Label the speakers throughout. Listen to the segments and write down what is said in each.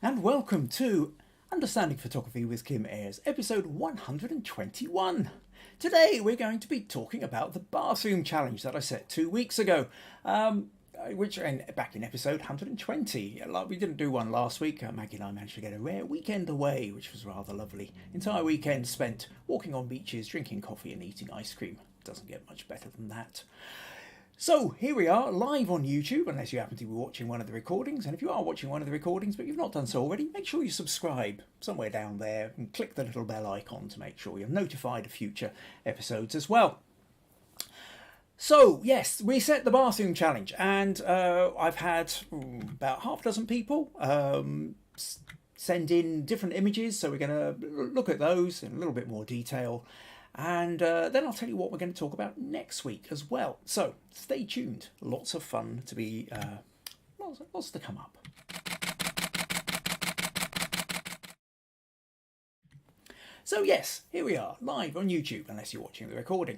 Speaker 1: and welcome to Understanding Photography with Kim Ayres, episode 121. Today we're going to be talking about the bathroom challenge that I set 2 weeks ago, back in episode 120. We didn't do one last week. Maggie and I managed to get a rare weekend away, which was rather lovely. Entire weekend spent walking on beaches, drinking coffee and eating ice cream. Doesn't get much better than that. So here we are, live on YouTube, unless you happen to be watching one of the recordings. And if you are watching one of the recordings, but you've not done so already, make sure you subscribe somewhere down there and click the little bell icon to make sure you're notified of future episodes as well. So, yes, we set the bathroom challenge, and I've had about half a dozen people send in different images, so we're going to look at those in a little bit more detail. And then I'll tell you what we're going to talk about next week as well. So stay tuned. Lots of fun to be, lots to come up. So yes, here we are, live on YouTube, unless you're watching the recording.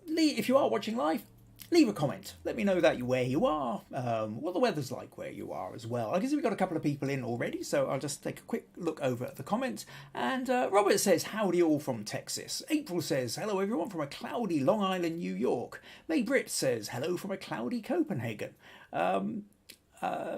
Speaker 1: If you are watching live, leave a comment. Let me know where you are, what the weather's like where you are as well. I guess we've got a couple of people in already, so I'll just take a quick look over at the comments. And Robert says, howdy all from Texas. April says, hello everyone from a cloudy Long Island, New York. Mai-Britt says, hello from a cloudy Copenhagen.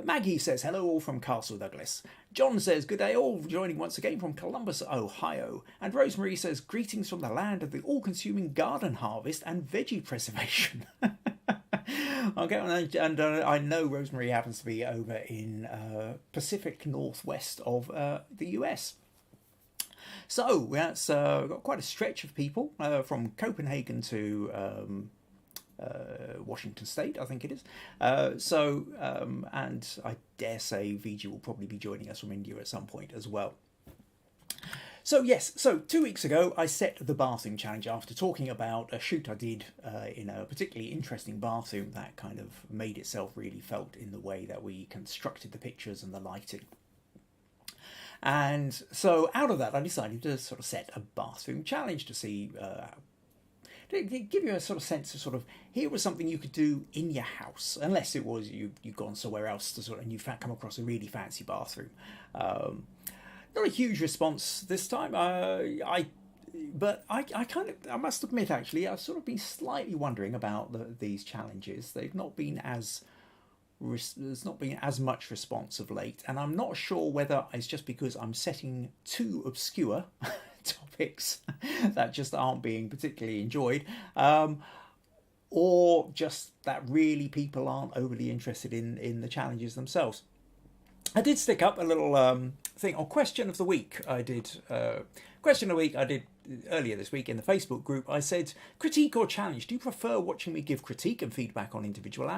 Speaker 1: Maggie says, hello all from Castle Douglas. John says, good day all, joining once again from Columbus, Ohio. And Rosemary says, greetings from the land of the all-consuming garden harvest and veggie preservation. Okay, and I know Rosemary happens to be over in Pacific Northwest of the US. So that's got quite a stretch of people from Copenhagen to Washington State, I think it is. And I dare say Viji will probably be joining us from India at some point as well. So yes, 2 weeks ago I set the bathroom challenge after talking about a shoot I did in a particularly interesting bathroom that kind of made itself really felt in the way that we constructed the pictures and the lighting. And so out of that I decided to sort of set a bathroom challenge to see to give you a sort of sense of here was something you could do in your house, unless it was you've gone somewhere else to and you've come across a really fancy bathroom. Not a huge response this time. I must admit actually I've sort of been slightly wondering about these challenges. They've not been there's not been as much response of late, and I'm not sure whether it's just because I'm setting too obscure topics that just aren't being particularly enjoyed, or just that really people aren't overly interested in the challenges themselves. I did stick up a little thing on question of the week. I did earlier this week in the Facebook group. I said, critique or challenge? Do you prefer watching me give critique and feedback on individual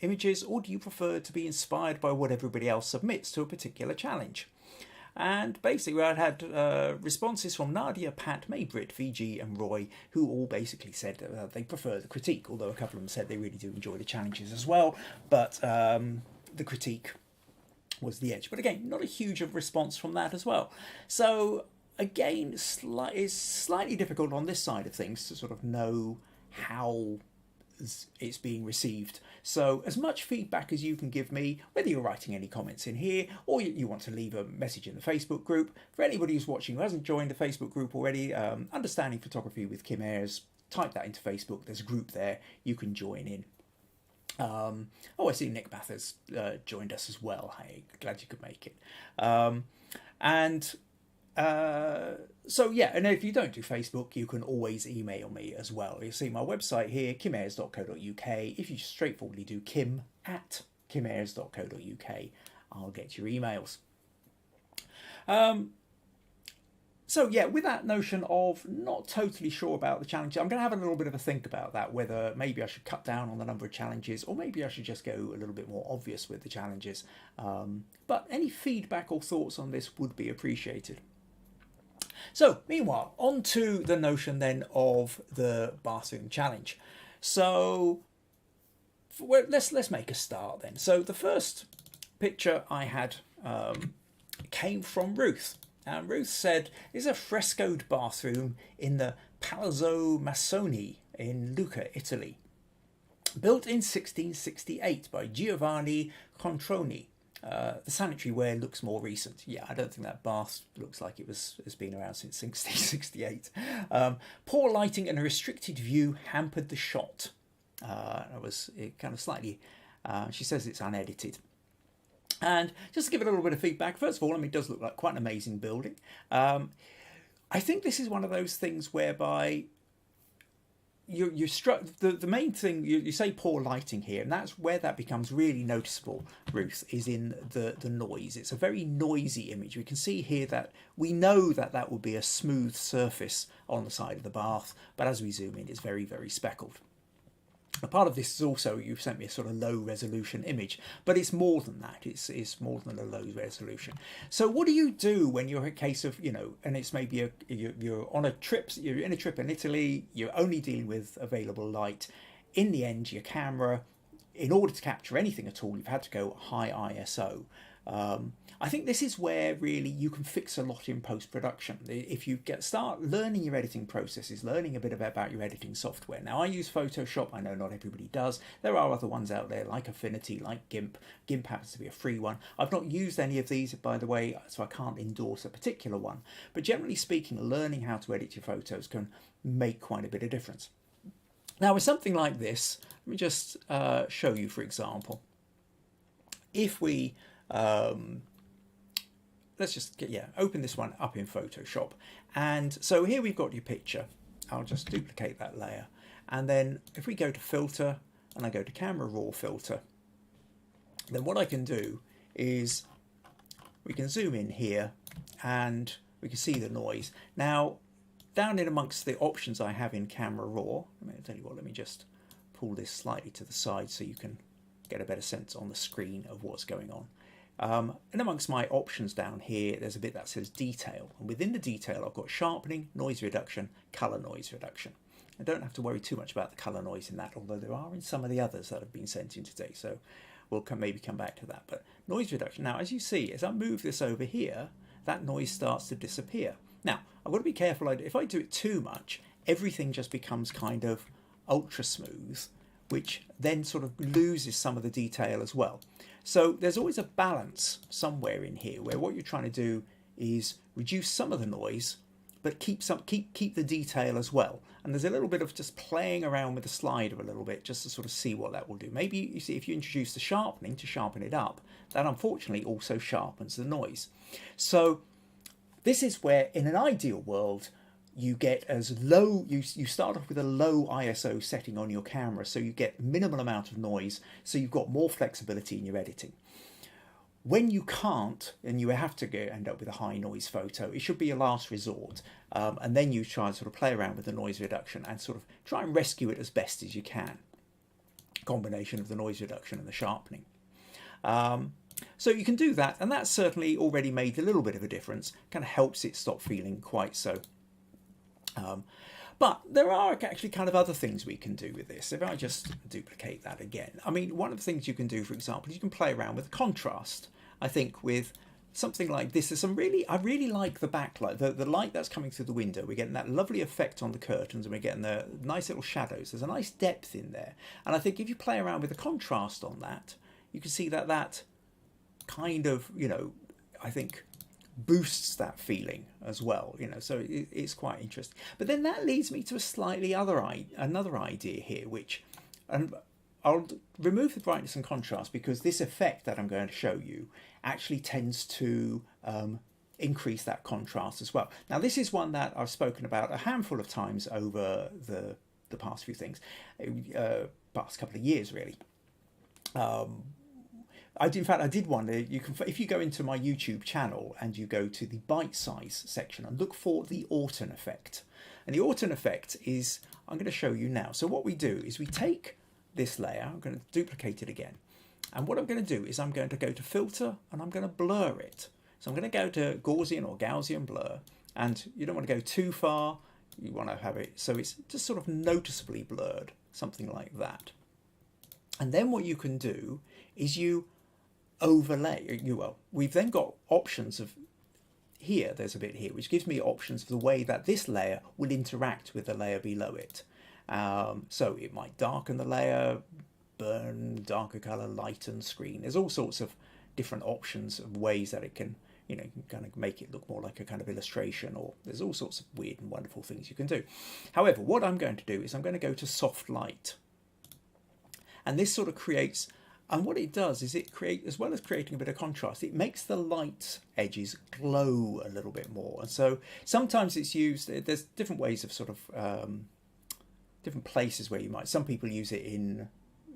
Speaker 1: images, or do you prefer to be inspired by what everybody else submits to a particular challenge? And basically I had responses from Nadia, Pat, Mai-Britt, Viji and Roy, who all basically said they prefer the critique, although a couple of them said they really do enjoy the challenges as well, but the critique was the edge. But again, not a huge response from that as well. So again, it's slightly difficult on this side of things to sort of know how it's being received. So as much feedback as you can give me, whether you're writing any comments in here or you want to leave a message in the Facebook group. For anybody who's watching who hasn't joined the Facebook group already, Understanding Photography with Kim Ayres, type that into Facebook. There's a group there you can join in. I see Nick Mathers joined us as well. Hey, glad you could make it. So yeah, and if you don't do Facebook, you can always email me as well. You'll see my website here, kimayres.co.uk. If you straightforwardly do kim@kimayres.co.uk, I'll get your emails. So yeah, with that notion of not totally sure about the challenge, I'm going to have a little bit of a think about that, whether maybe I should cut down on the number of challenges or maybe I should just go a little bit more obvious with the challenges. But any feedback or thoughts on this would be appreciated. So meanwhile, on to the notion then of the bathroom challenge. So let's make a start then. So the first picture I had came from Ruth. And Ruth said, "Is a frescoed bathroom in the Palazzo Massoni in Lucca, Italy. Built in 1668 by Giovanni Controni. The sanitary ware looks more recent. Yeah, I don't think that bath looks like it's been around since 1968. Poor lighting and a restricted view hampered the shot. It kind of slightly. She says it's unedited. And just to give it a little bit of feedback, first of all, I mean, it does look like quite an amazing building. I think this is one of those things whereby you're struck. The main thing you say poor lighting here, and that's where that becomes really noticeable. Ruth, is in the noise. It's a very noisy image. We can see here that we know that will be a smooth surface on the side of the bath, but as we zoom in, it's very, very speckled. A part of this is also, you've sent me a sort of low resolution image, but it's more than that. It's more than a low resolution. So what do you do when you're a case of, and it's maybe you're on a trip, you're in a trip in Italy, you're only dealing with available light. In the end, your camera, in order to capture anything at all, you've had to go high ISO. I think this is where really you can fix a lot in post-production. If you start learning your editing processes, learning a bit about your editing software. Now, I use Photoshop. I know not everybody does. There are other ones out there like Affinity, like GIMP. GIMP happens to be a free one. I've not used any of these, by the way, so I can't endorse a particular one. But generally speaking, learning how to edit your photos can make quite a bit of difference. Now, with something like this, let me just show you, for example. If we... let's just open this one up in Photoshop. And so here we've got your picture. I'll just duplicate that layer. And then if we go to filter and I go to camera raw filter, then what I can do is we can zoom in here and we can see the noise. Now, down in amongst the options I have in camera raw, I'll tell you what, let me just pull this slightly to the side so you can get a better sense on the screen of what's going on. And amongst my options down here, there's a bit that says detail. And within the detail, I've got sharpening, noise reduction, color noise reduction. I don't have to worry too much about the color noise in that, although there are in some of the others that have been sent in today. So we'll maybe come back to that. But noise reduction. Now, as you see, as I move this over here, that noise starts to disappear. Now, I've got to be careful. If I do it too much, everything just becomes kind of ultra smooth, which then sort of loses some of the detail as well. So there's always a balance somewhere in here where what you're trying to do is reduce some of the noise, but keep the detail as well. And there's a little bit of just playing around with the slider a little bit just to sort of see what that will do. Maybe you see if you introduce the sharpening to sharpen it up, that unfortunately also sharpens the noise. So this is where, in an ideal world, you get as low, you start off with a low ISO setting on your camera, so you get minimal amount of noise, so you've got more flexibility in your editing. When you can't, and you have to end up with a high noise photo, it should be a last resort. And then you try and sort of play around with the noise reduction and sort of try and rescue it as best as you can. Combination of the noise reduction and the sharpening. So you can do that, and that's certainly already made a little bit of a difference, kind of helps it stop feeling quite so. But there are actually kind of other things we can do with this. If I just duplicate that again, I mean, one of the things you can do, for example, is you can play around with contrast. I think with something like this, there's I really like the backlight, the light that's coming through the window. We're getting that lovely effect on the curtains, and we're getting the nice little shadows. There's a nice depth in there. And I think if you play around with the contrast on that, you can see that kind of, I think boosts that feeling as well, so it's quite interesting. But then that leads me to another idea here, which, and I'll remove the brightness and contrast because this effect that I'm going to show you actually tends to increase that contrast as well. Now, this is one that I've spoken about a handful of times over the past few things, past couple of years really. I did one. If you go into my YouTube channel and you go to the bite size section and look for the Orton effect, and the Orton effect is, I'm going to show you now. So what we do is we take this layer, I'm going to duplicate it again, and what I'm going to do is I'm going to go to filter and I'm going to blur it. So I'm going to go to Gaussian or Gaussian blur, and you don't want to go too far. You want to have it so it's just sort of noticeably blurred, something like that. And then what you can do is you overlay. We've then got options of here. There's a bit here which gives me options for the way that this layer will interact with the layer below it. So it might darken the layer, burn, darker color, lighten, screen. There's all sorts of different options of ways that it can, you know, kind of make it look more like a kind of illustration, or there's all sorts of weird and wonderful things you can do. However, what I'm going to do is I'm going to go to soft light. And this sort of creates, and what it does is it creates, as well as creating a bit of contrast, it makes the light edges glow a little bit more. And so sometimes it's used, there's different ways of sort of, different places where you might, some people use it in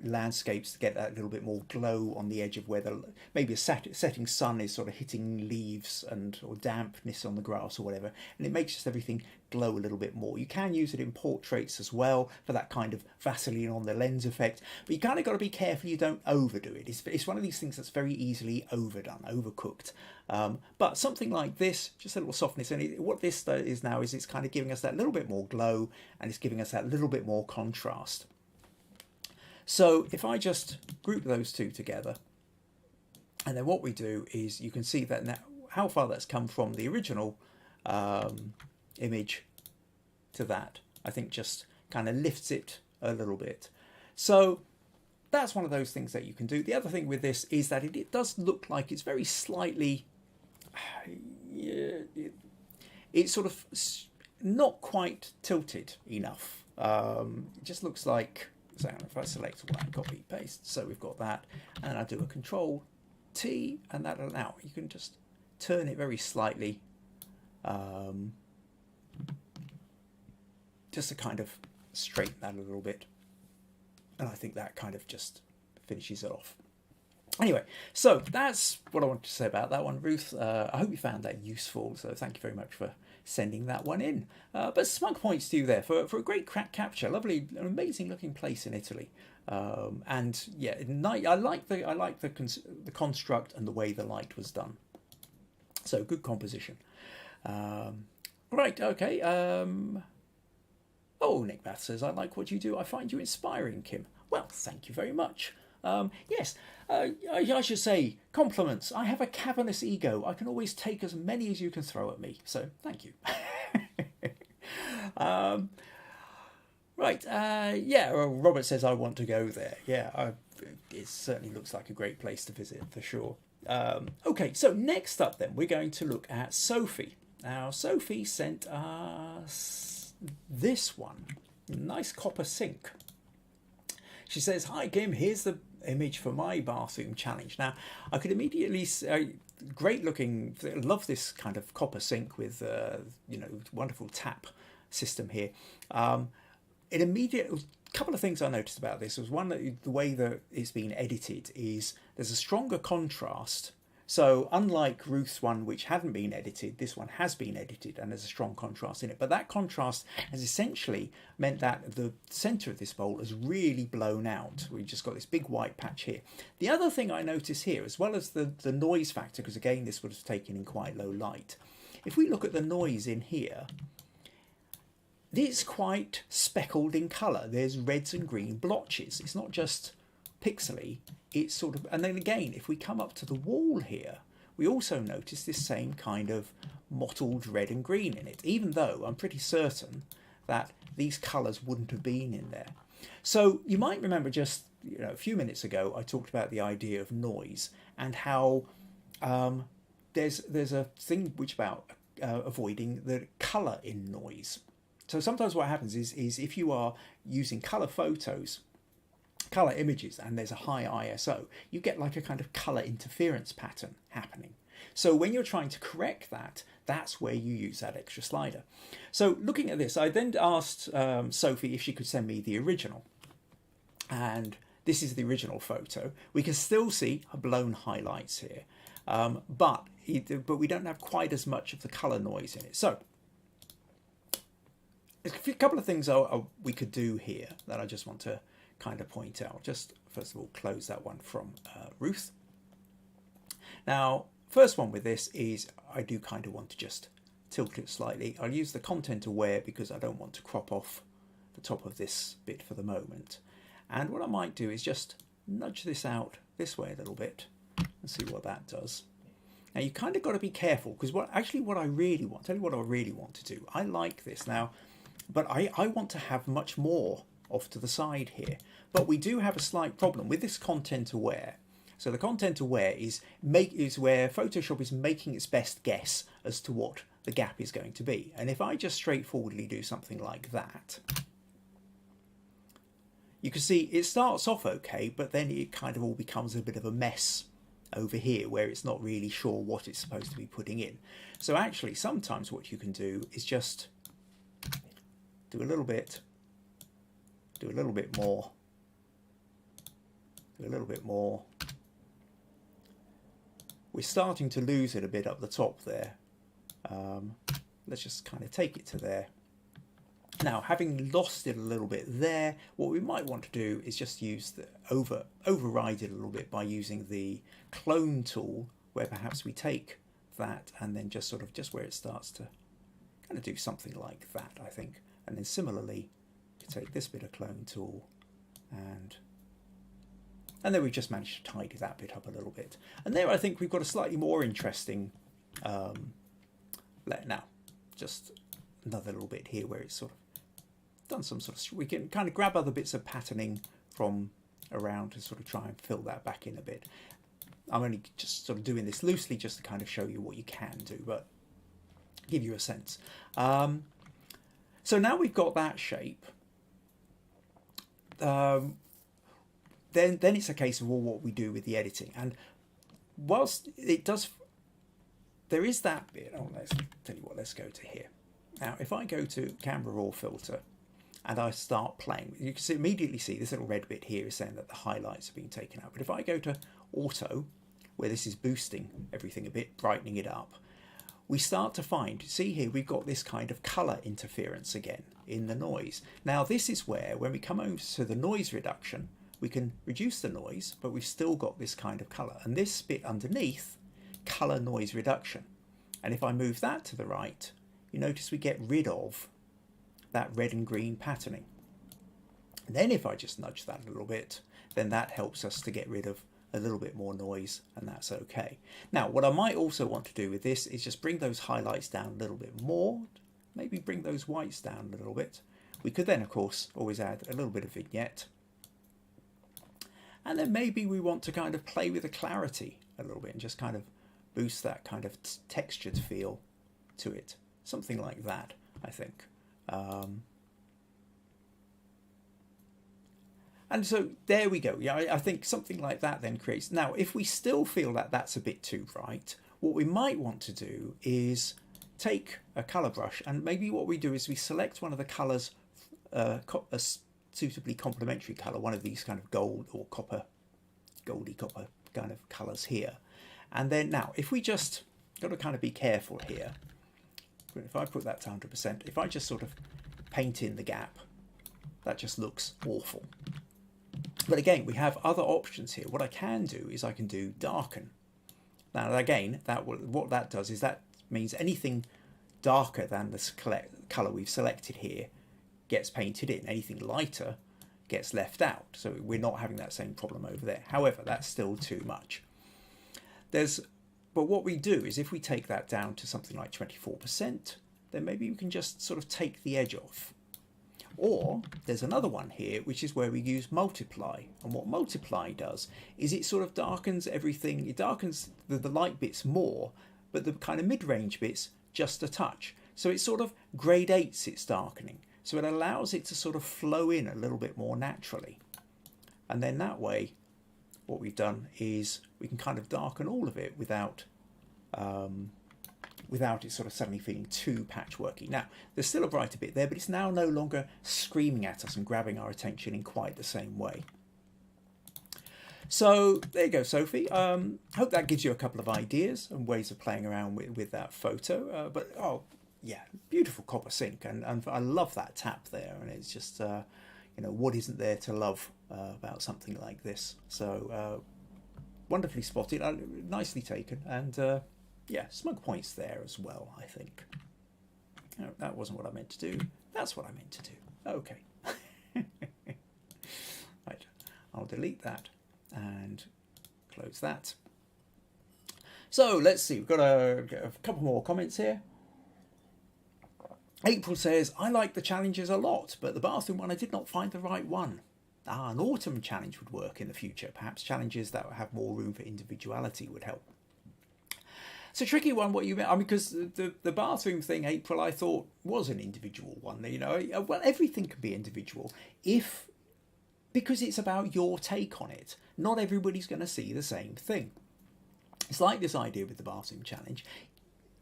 Speaker 1: landscapes to get that little bit more glow on the edge of where the, maybe a setting sun is sort of hitting leaves and or dampness on the grass or whatever, and it makes just everything glow a little bit more. You can use it in portraits as well for that kind of Vaseline on the lens effect, but you kind of got to be careful you don't overdo it. It's one of these things that's very easily overdone, overcooked. But something like this, just a little softness, and what this is now is it's kind of giving us that little bit more glow, and it's giving us that little bit more contrast. So if I just group those two together, and then what we do is you can see that now how far that's come from the original image to that, I think just kind of lifts it a little bit. So that's one of those things that you can do. The other thing with this is that it does look like it's very slightly, it's sort of not quite tilted enough. It just looks like, so if I select one, copy, paste, so we've got that, and I do a Control T, and that'll, now you can just turn it very slightly, just to kind of straighten that a little bit, and I think that kind of just finishes it off. Anyway, so that's what I wanted to say about that one, Ruth. I hope you found that useful, so thank you very much for sending that one in. But smug points to you there for a great crack capture. Lovely, amazing looking place in Italy. And yeah, I like the construct and the way the light was done. So good composition. Right, okay. Oh, Nick Bath says, I like what you do. I find you inspiring, Kim. Well, thank you very much. Yes, I should say compliments. I have a cavernous ego. I can always take as many as you can throw at me. So thank you. Right. Yeah. Well, Robert says I want to go there. Yeah. It certainly looks like a great place to visit for sure. Okay. So next up, then we're going to look at Sophie. Now, Sophie sent us this one. Nice copper sink. She says, "Hi Kim, here's the image for my bathroom challenge." Now, I could immediately say, great looking, love this kind of copper sink with, you know, wonderful tap system here. It immediately, a couple of things I noticed about this was one, that the way that it's been edited is there's a stronger contrast. So unlike Ruth's one, which hadn't been edited, this one has been edited and there's a strong contrast in it. But that contrast has essentially meant that the centre of this bowl has really blown out. We've just got this big white patch here. The other thing I notice here, as well as the noise factor, because again, this would have taken in quite low light. If we look at the noise in here, it's quite speckled in colour. There's reds and green blotches. It's not just pixely, it's sort of, and then again, if we come up to the wall here, we also notice this same kind of mottled red and green in it, even though I'm pretty certain that these colours wouldn't have been in there. So you might remember just, you know, a few minutes ago I talked about the idea of noise and how there's a thing which about avoiding the colour in noise. So sometimes what happens is if you are using colour photos, colour images, and there's a high ISO, you get like a kind of colour interference pattern happening. So when you're trying to correct that, that's where you use that extra slider. So looking at this, I then asked Sophie if she could send me the original. And this is the original photo. We can still see blown highlights here, but we don't have quite as much of the colour noise in it. So a couple of things we could do here that I just want to kind of point out. Just first of all, close that one from Ruth. Now, first one with this is I do kind of want to just tilt it slightly. I'll use the content aware because I don't want to crop off the top of this bit for the moment. And what I might do is just nudge this out this way a little bit and see what that does. Now you kind of got to be careful because what I really want, tell you what I really want to do. I like this now, but I want to have much more off to the side here. But we do have a slight problem with this content aware. So the content aware is where Photoshop is making its best guess as to what the gap is going to be. And if I just straightforwardly do something like that, you can see it starts off okay, but then it kind of all becomes a bit of a mess over here where it's not really sure what it's supposed to be putting in. So actually sometimes what you can do is just do a little bit more, do a little bit more. We're starting to lose it a bit up the top there. Let's just kind of take it to there. Now, having lost it a little bit there, what we might want to do is just use the override it a little bit by using the clone tool, where perhaps we take that and then just sort of where it starts to kind of do something like that, I think. And then similarly, you take this bit of clone tool and then we've just managed to tidy that bit up a little bit. And there I think we've got a slightly more interesting, now, just another little bit here where it's sort of done some sort of, we can kind of grab other bits of patterning from around to sort of try and fill that back in a bit. I'm only just sort of doing this loosely just to kind of show you what you can do, but give you a sense. So now we've got that shape. Then it's a case of what we do with the editing. And whilst it does, there is that bit. Oh, let's tell you what, let's go to here. Now, if I go to Camera Raw Filter and I start playing, you can immediately see this little red bit here is saying that the highlights are being taken out. But if I go to Auto, where this is boosting everything a bit, brightening it up, we start to find, see here, we've got this kind of colour interference again in the noise. Now, this is where, when we come over to the noise reduction, we can reduce the noise, but we've still got this kind of colour. And this bit underneath, colour noise reduction. And if I move that to the right, you notice we get rid of that red and green patterning. And then if I just nudge that a little bit, then that helps us to get rid of a little bit more noise, and that's okay. Now, what I might also want to do with this is just bring those highlights down a little bit more, maybe bring those whites down a little bit. We could then, of course, always add a little bit of vignette. And then maybe we want to kind of play with the clarity a little bit and just kind of boost that kind of textured feel to it. Something like that, I think. And so there we go. Yeah, I think something like that then creates... Now, if we still feel that that's a bit too bright, what we might want to do is take a colour brush, and maybe what we do is we select one of the colours, a suitably complementary colour, one of these kind of gold or copper, goldy copper kind of colours here. And then now, if we just... Got to kind of be careful here. If I put that to 100%, if I just sort of paint in the gap, that just looks awful. But again, we have other options here. What I can do is I can do darken. Now again, what that does is that means anything darker than the colour we've selected here gets painted in. Anything lighter gets left out. So we're not having that same problem over there. However, that's still too much. But what we do is if we take that down to something like 24%, then maybe we can just sort of take the edge off. Or there's another one here, which is where we use multiply. And what multiply does is it sort of darkens everything. It darkens the light bits more, but the kind of mid-range bits just a touch. So it sort of gradates its darkening. So it allows it to sort of flow in a little bit more naturally. And then that way, what we've done is we can kind of darken all of it without it sort of suddenly feeling too patchworky. Now, there's still a brighter bit there, but it's now no longer screaming at us and grabbing our attention in quite the same way. So there you go, Sophie. Hope that gives you a couple of ideas and ways of playing around with that photo. But oh yeah, beautiful copper sink, and I love that tap there. And it's just you know, what isn't there to love about something like this? So wonderfully spotted, nicely taken, and yeah, smug points there as well, I think. No, that wasn't what I meant to do. That's what I meant to do. Okay. Right, I'll delete that and close that. So let's see, we've got a couple more comments here. April says, I like the challenges a lot, but the bathroom one, I did not find the right one. an autumn challenge would work in the future. Perhaps challenges that have more room for individuality would help. It's a tricky one, what you meant. I mean, because the bathroom thing, April, I thought was an individual one. You know, well, everything can be individual because it's about your take on it. Not everybody's going to see the same thing. It's like this idea with the bathroom challenge.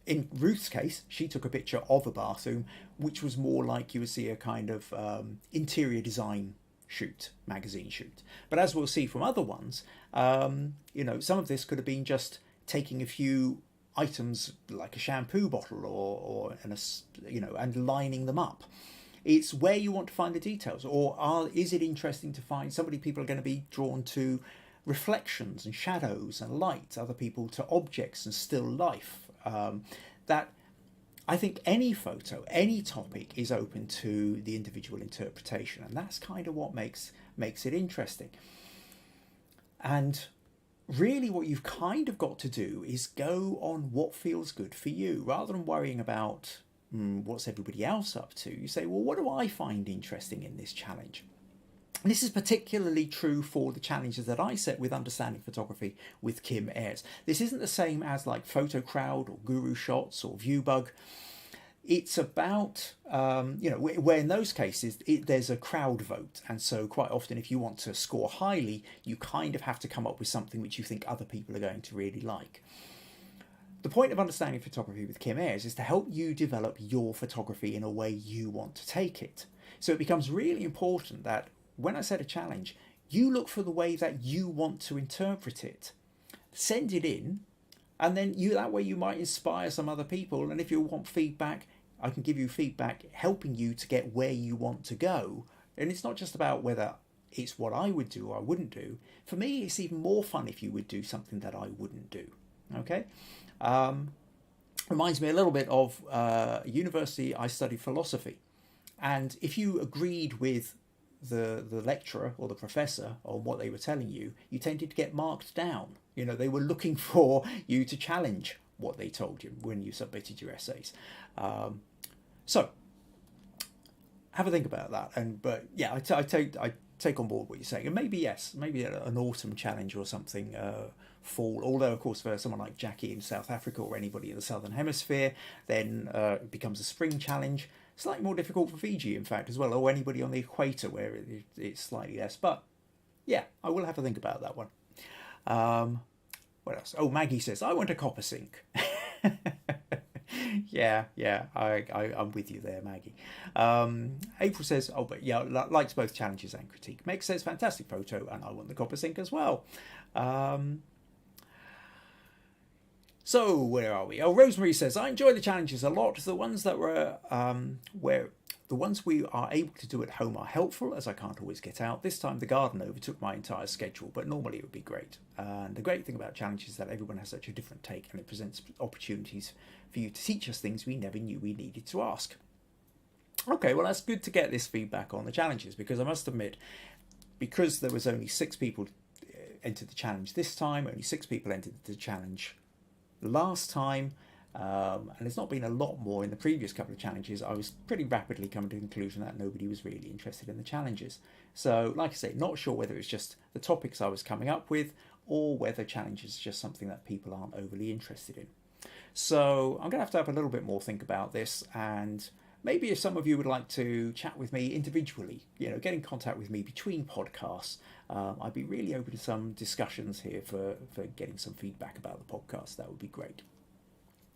Speaker 1: In Ruth's case, she took a picture of a bathroom, which was more like you would see a kind of interior design shoot, magazine shoot. But as we'll see from other ones, you know, some of this could have been just taking a few items like a shampoo bottle and lining them up. It's where you want to find the details, or is it interesting to find people are going to be drawn to reflections and shadows and light, other people to objects and still life. That I think any photo, any topic is open to the individual interpretation, and that's kind of what makes it interesting. And really what you've kind of got to do is go on what feels good for you, rather than worrying about what's everybody else up to. You say, well, what do I find interesting in this challenge? And this is particularly true for the challenges that I set with Understanding Photography with Kim Ayres. This isn't the same as like Photo Crowd or Guru Shots or Viewbug. It's about, where in those cases there's a crowd vote. And so quite often if you want to score highly, you kind of have to come up with something which you think other people are going to really like. The point of Understanding Photography with Kim Ayres is to help you develop your photography in a way you want to take it. So it becomes really important that when I set a challenge, you look for the way that you want to interpret it. Send it in, and then that way you might inspire some other people. And if you want feedback, I can give you feedback helping you to get where you want to go. And it's not just about whether it's what I would do or I wouldn't do. For me, it's even more fun if you would do something that I wouldn't do. Okay? Reminds me a little bit of university. I studied philosophy. And if you agreed with the lecturer or the professor on what they were telling you, you tended to get marked down. You know, they were looking for you to challenge what they told you when you submitted your essays. So have a think about that. But yeah, I take on board what you're saying. And maybe an autumn challenge or something, fall. Although of course for someone like Jackie in South Africa or anybody in the Southern Hemisphere, then it becomes a spring challenge. Slightly more difficult for Viji, in fact, as well, or anybody on the equator where it's slightly less. But yeah, I will have to think about that one. What else? Oh, Maggie says, I want a copper sink. yeah, I'm with you there, Maggie. April says, oh, but yeah, likes both challenges and critique. Meg says, fantastic photo, and I want the copper sink as well. So where are we? Oh, Rosemary says, I enjoy the challenges a lot. The ones that were the ones we are able to do at home are helpful, as I can't always get out. This time the garden overtook my entire schedule, but normally it would be great. And the great thing about challenges is that everyone has such a different take, and it presents opportunities for you to teach us things we never knew we needed to ask. Okay, well, that's good to get this feedback on the challenges, because I must admit, because there was only 6 people entered the challenge this time, only 6 people entered the challenge last time, and there's not been a lot more in the previous couple of challenges, I was pretty rapidly coming to the conclusion that nobody was really interested in the challenges. So, like I say, not sure whether it's just the topics I was coming up with, or whether challenges is just something that people aren't overly interested in. So I'm going to have a little bit more think about this, and maybe if some of you would like to chat with me individually, get in contact with me between podcasts, I'd be really open to some discussions here for getting some feedback about the podcast. That would be great.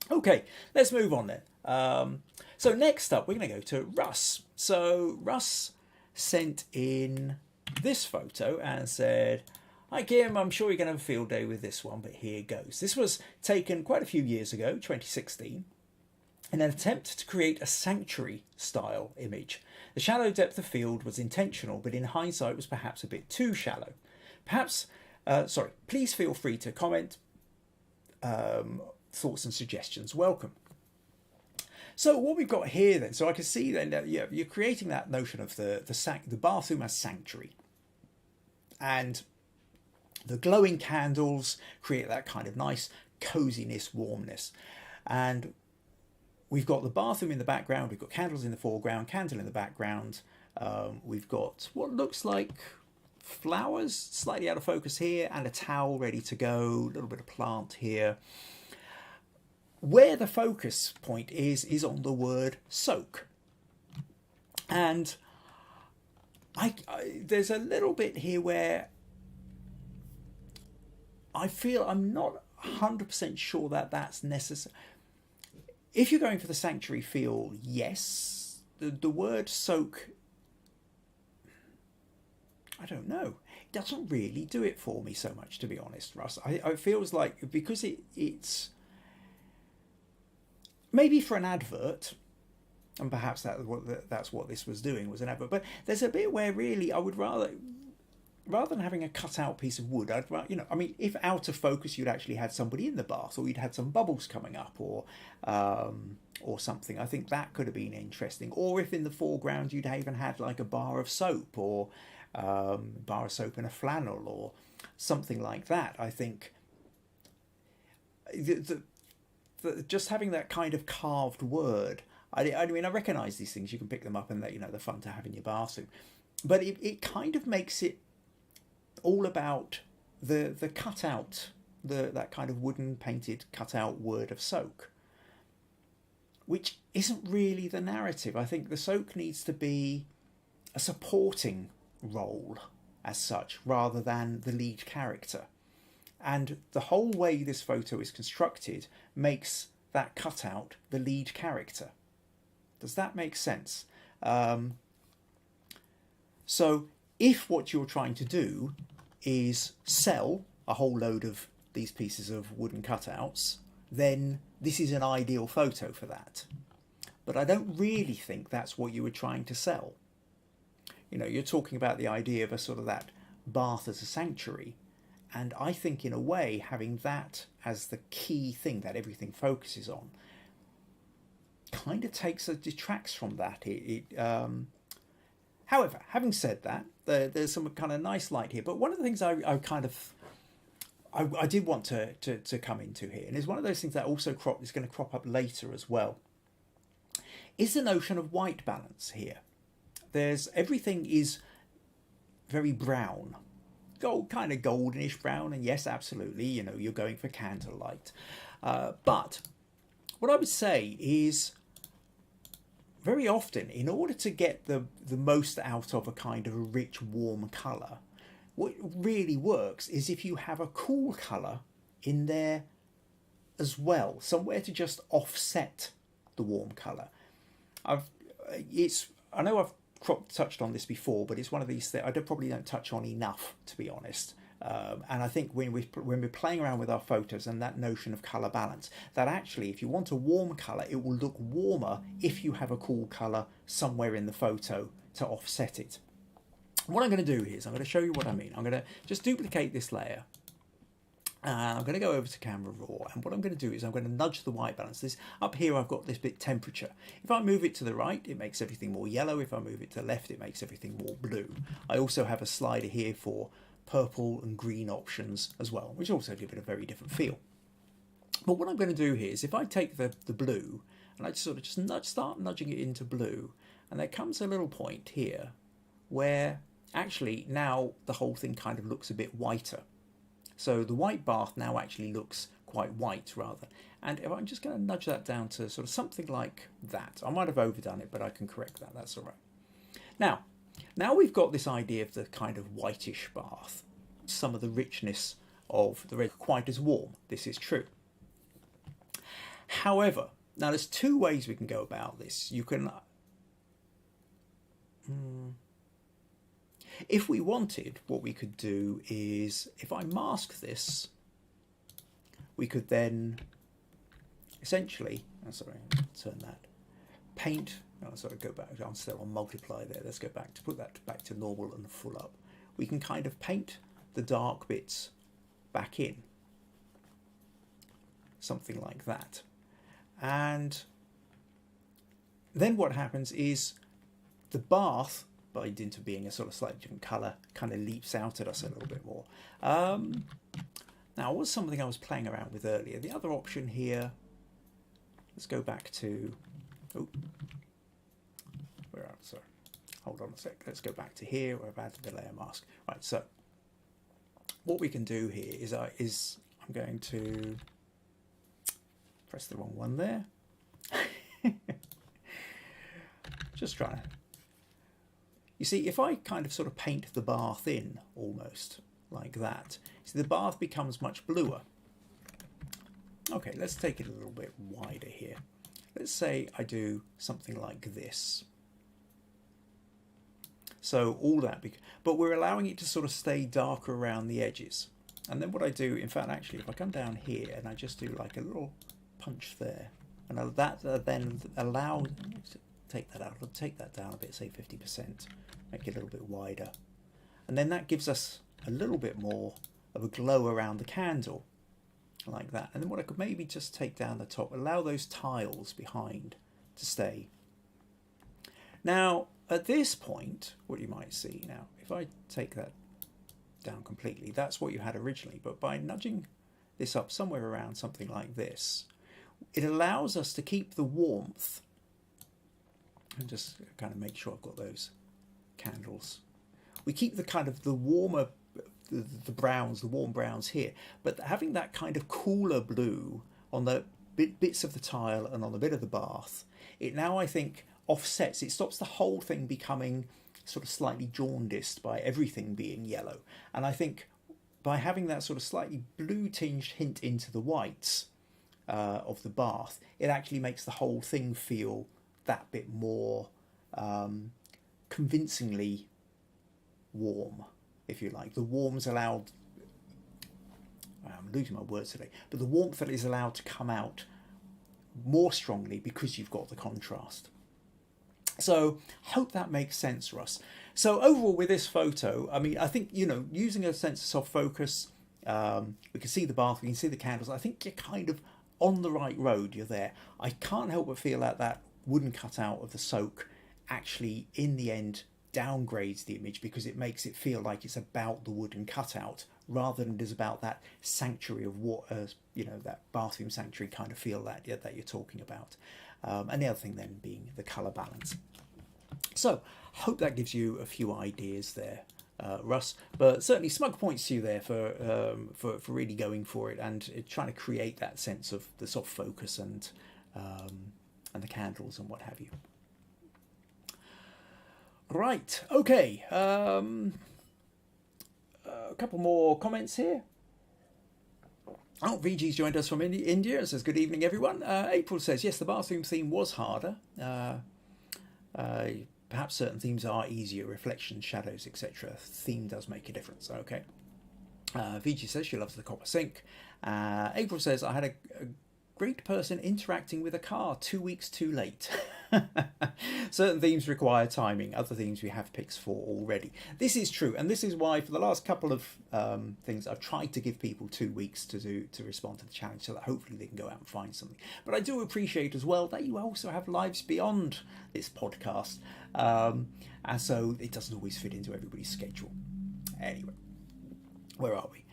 Speaker 1: Okay, let's move on then. So next up, we're going to go to Russ. So Russ sent in this photo and said, hi Kim, I'm sure you're going to have a field day with this one, but here goes. This was taken quite a few years ago, 2016. In an attempt to create a sanctuary style image. The shallow depth of field was intentional, but in hindsight was perhaps a bit too shallow. Please feel free to comment, thoughts and suggestions welcome. So what we've got here then, so I can see then that you're creating that notion of the bathroom as sanctuary. And the glowing candles create that kind of nice coziness, warmness. And we've got the bathroom in the background, we've got candles in the foreground, candle in the background. We've got what looks like flowers slightly out of focus here, and a towel ready to go, a little bit of plant here. Where the focus point is on the word soak. And there's a little bit here where I feel I'm not 100% sure that that's necessary. If you're going for the sanctuary feel, yes. The word soak, I don't know. It doesn't really do it for me so much, to be honest, Russ. It feels like, because it's maybe for an advert, and perhaps that's what this was doing, was an advert. But there's a bit where really I would rather than having a cut out piece of wood, I'd rather, I mean, if out of focus you'd actually had somebody in the bath, or you'd had some bubbles coming up, or something. I think that could have been interesting. Or if in the foreground you'd even had like a bar of soap, or bar of soap in a flannel, or something like that. I think just having that kind of carved word. I mean, I recognise these things. You can pick them up, and they're fun to have in your bathroom. But it kind of makes it all about the cutout, that kind of wooden painted cutout word of soak, which isn't really the narrative. I think the soak needs to be a supporting role as such, rather than the lead character. And the whole way this photo is constructed makes that cutout the lead character. Does that make sense? So if what you're trying to do is sell a whole load of these pieces of wooden cutouts, then this is an ideal photo for that. But I don't really think that's what you were trying to sell. You're talking about the idea of a sort of that bath as a sanctuary. And I think in a way, having that as the key thing that everything focuses on kind of detracts from that. However, having said that, there's some kind of nice light here. But one of the things I did want to come into here, and it's one of those things that also is going to crop up later as well, is the notion of white balance here. Everything is very brown, kind of goldenish brown, and yes, absolutely, you're going for candlelight. But what I would say is, very often, in order to get the most out of a kind of a rich, warm colour, what really works is if you have a cool colour in there as well, somewhere to just offset the warm colour. I know I've touched on this before, but it's one of these things I probably don't touch on enough, to be honest. And I think when we're playing around with our photos and that notion of colour balance, that actually if you want a warm colour, it will look warmer if you have a cool colour somewhere in the photo to offset it. What I'm going to do here is I'm going to show you what I mean. I'm going to just duplicate this layer. I'm going to go over to Camera Raw, and what I'm going to do is I'm going to nudge the white balance. Up here I've got this bit temperature. If I move it to the right, it makes everything more yellow. If I move it to the left, it makes everything more blue. I also have a slider here for purple and green options as well, which also give it a very different feel. But what I'm going to do here is if I take the blue and I sort of just start nudging it into blue, and there comes a little point here where actually now the whole thing kind of looks a bit whiter. So the white bath now actually looks quite white rather. And if I'm just going to nudge that down to sort of something like that. I might have overdone it, but I can correct that. That's all right. Now we've got this idea of the kind of whitish bath. Some of the richness of the red, quite as warm. This is true. However, now there's two ways we can go about this. You can... If we wanted, what we could do is, if I mask this, we could then essentially, turn that, paint, go back, I'm still on multiply there, let's go back to put that back to normal and full up. We can kind of paint the dark bits back in, something like that. And then what happens is the bath, by dint of being a sort of slightly different colour, kind of leaps out at us a little bit more. Now, was something I was playing around with earlier. The other option here, let's go back to, hold on a sec, let's go back to here where I've added the layer mask. Right, so what we can do here is I'm going to press the wrong one there. Just trying to, you see, if I kind of sort of paint the bath in almost like that, see the bath becomes much bluer. Okay, let's take it a little bit wider here. Let's say I do something like this. So all that, but we're allowing it to sort of stay darker around the edges. And then what I do, in fact, actually, if I come down here and I just do like a little punch there, and that then allow, take that out, I'll take that down a bit, say 50%, make it a little bit wider. And then that gives us a little bit more of a glow around the candle, like that. And then what I could maybe just take down the top, allow those tiles behind to stay. Now, at this point, what you might see now, if I take that down completely, that's what you had originally, but by nudging this up somewhere around something like this, it allows us to keep the warmth, and just kind of make sure I've got those candles. We keep the kind of the warmer, the browns, the warm browns here, but having that kind of cooler blue on the bits of the tile and on the bit of the bath, it now, I think, offsets, it stops the whole thing becoming sort of slightly jaundiced by everything being yellow. And I think by having that sort of slightly blue tinged hint into the whites of the bath, it actually makes the whole thing feel that bit more convincingly warm, if you like. The warm's allowed, I'm losing my words today, but the warmth that is allowed to come out more strongly because you've got the contrast. So hope that makes sense, Russ. So overall with this photo, I mean, I think, you know, using a sense of soft focus, we can see the bath, we can see the candles. I think you're kind of on the right road, you're there. I can't help but feel like that wooden cutout of the soak actually in the end downgrades the image, because it makes it feel like it's about the wooden cutout rather than it is about that sanctuary of water, you know, that bathroom sanctuary kind of feel that you're talking about. And the other thing then being the colour balance. So, hope that gives you a few ideas there, Russ. But certainly smug points to you there for really going for it and trying to create that sense of the soft focus and the candles and what have you. Right, okay. A couple more comments here. Oh, Viji's joined us from India. It says, good evening, everyone. April says, yes, the bathroom theme was harder. Perhaps certain themes are easier, reflections, shadows, etc. Theme does make a difference. Okay. Viji says she loves the copper sink. April says, I had a great person interacting with a car 2 weeks too late. Certain themes require timing, other themes we have picks for already. This is true, and this is why for the last couple of things I've tried to give people 2 weeks to respond to the challenge, so that hopefully they can go out and find something. But I do appreciate as well that you also have lives beyond this podcast, and so it doesn't always fit into everybody's schedule. Anyway, where are we?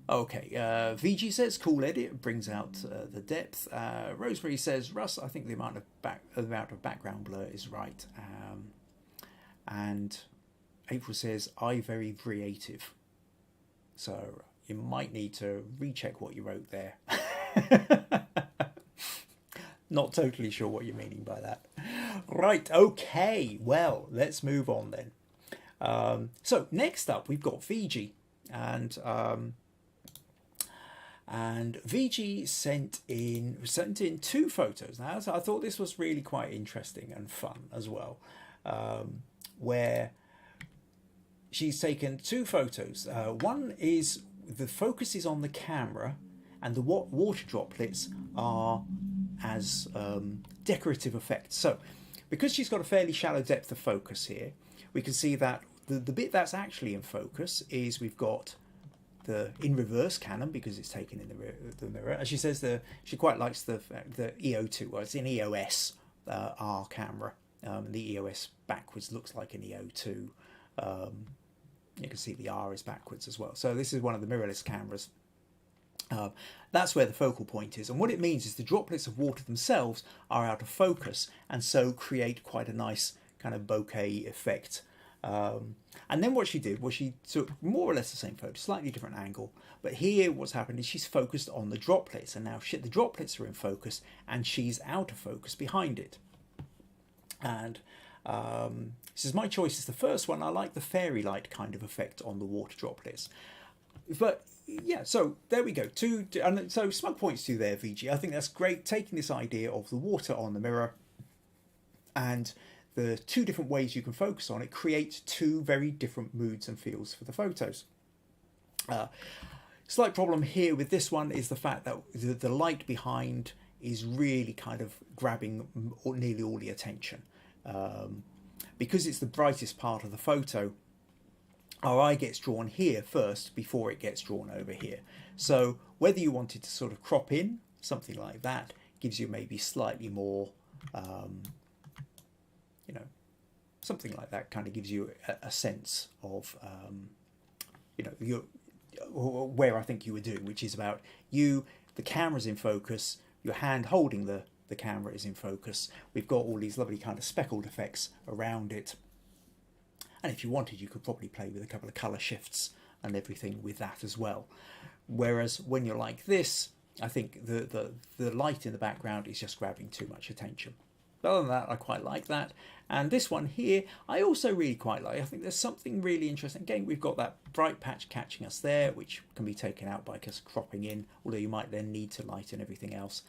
Speaker 1: Okay, Viji says, cool edit, brings out the depth. Rosemary says, Russ, I think the amount of background blur is right. And April says, I very creative. So you might need to recheck what you wrote there. Not totally sure what you're meaning by that. Right, okay, well, let's move on then. So next up, we've got Viji. And Viji sent in 2 photos. Now, I thought this was really quite interesting and fun as well, where she's taken 2 photos. One is the focus is on the camera, and the water droplets are as decorative effects. So, because she's got a fairly shallow depth of focus here, we can see that the bit that's actually in focus is we've got the in reverse Canon, because it's taken in the mirror. As she says, she quite likes the EO2. Well, it's an EOS R camera. The EOS backwards looks like an EO2. You can see the R is backwards as well. So this is one of the mirrorless cameras. That's where the focal point is, and what it means is the droplets of water themselves are out of focus and so create quite a nice kind of bokeh effect. And then what she did was she took more or less the same photo, slightly different angle, but here what's happened is she's focused on the droplets, and now the droplets are in focus and she's out of focus behind it. And this is my choice, is the first one. I like the fairy light kind of effect on the water droplets. But yeah, so there we go. And so smug points to there, Viji. I think that's great, taking this idea of the water on the mirror and the two different ways you can focus on it create two very different moods and feels for the photos. Slight problem here with this one is the fact that the light behind is really kind of grabbing nearly all the attention. Because it's the brightest part of the photo, our eye gets drawn here first before it gets drawn over here. So whether you wanted to sort of crop in something like that gives you maybe slightly more, you know, something like that kind of gives you a sense of, you know, where I think you were doing, which is about the camera's in focus, your hand holding the camera is in focus. We've got all these lovely kind of speckled effects around it. And if you wanted, you could probably play with a couple of colour shifts and everything with that as well. Whereas when you're like this, I think the light in the background is just grabbing too much attention. But other than that, I quite like that. And this one here, I also really quite like. I think there's something really interesting. Again, we've got that bright patch catching us there, which can be taken out by just cropping in, although you might then need to lighten everything else.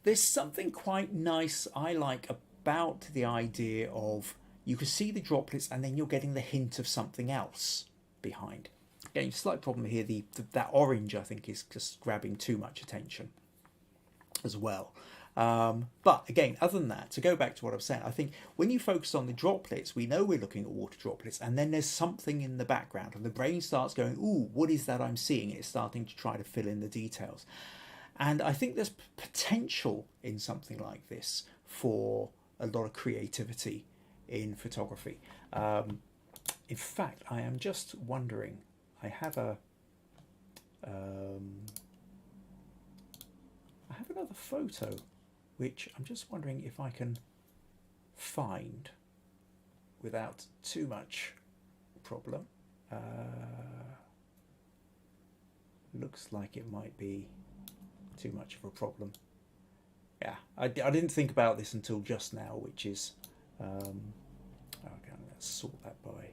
Speaker 1: There's something quite nice I like about the idea of you can see the droplets and then you're getting the hint of something else behind. Again, slight problem here, that orange I think is just grabbing too much attention as well. But again, other than that, to go back to what I was saying, I think when you focus on the droplets, we know we're looking at water droplets, and then there's something in the background and the brain starts going, ooh, what is that I'm seeing? It's starting to try to fill in the details. And I think there's potential in something like this for a lot of creativity in photography. In fact, I am just wondering, I have another photo which I'm just wondering if I can find without too much problem. Looks like it might be too much of a problem. Yeah, I didn't think about this until just now, which is okay, let's sort that by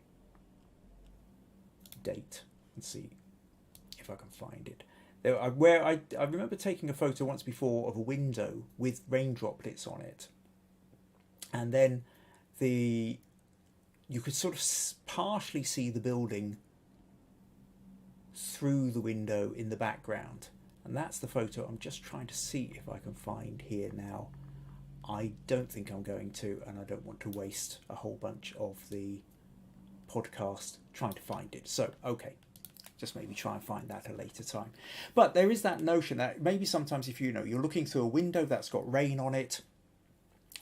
Speaker 1: date and see if I can find it. Where I remember taking a photo once before of a window with rain droplets on it, and then you could sort of partially see the building through the window in the background, and that's the photo I'm just trying to see if I can find here now. I don't think I'm going to, and I don't want to waste a whole bunch of the podcast trying to find it. So, okay, just maybe try and find that at a later time. But there is that notion that maybe sometimes if you're looking through a window that's got rain on it,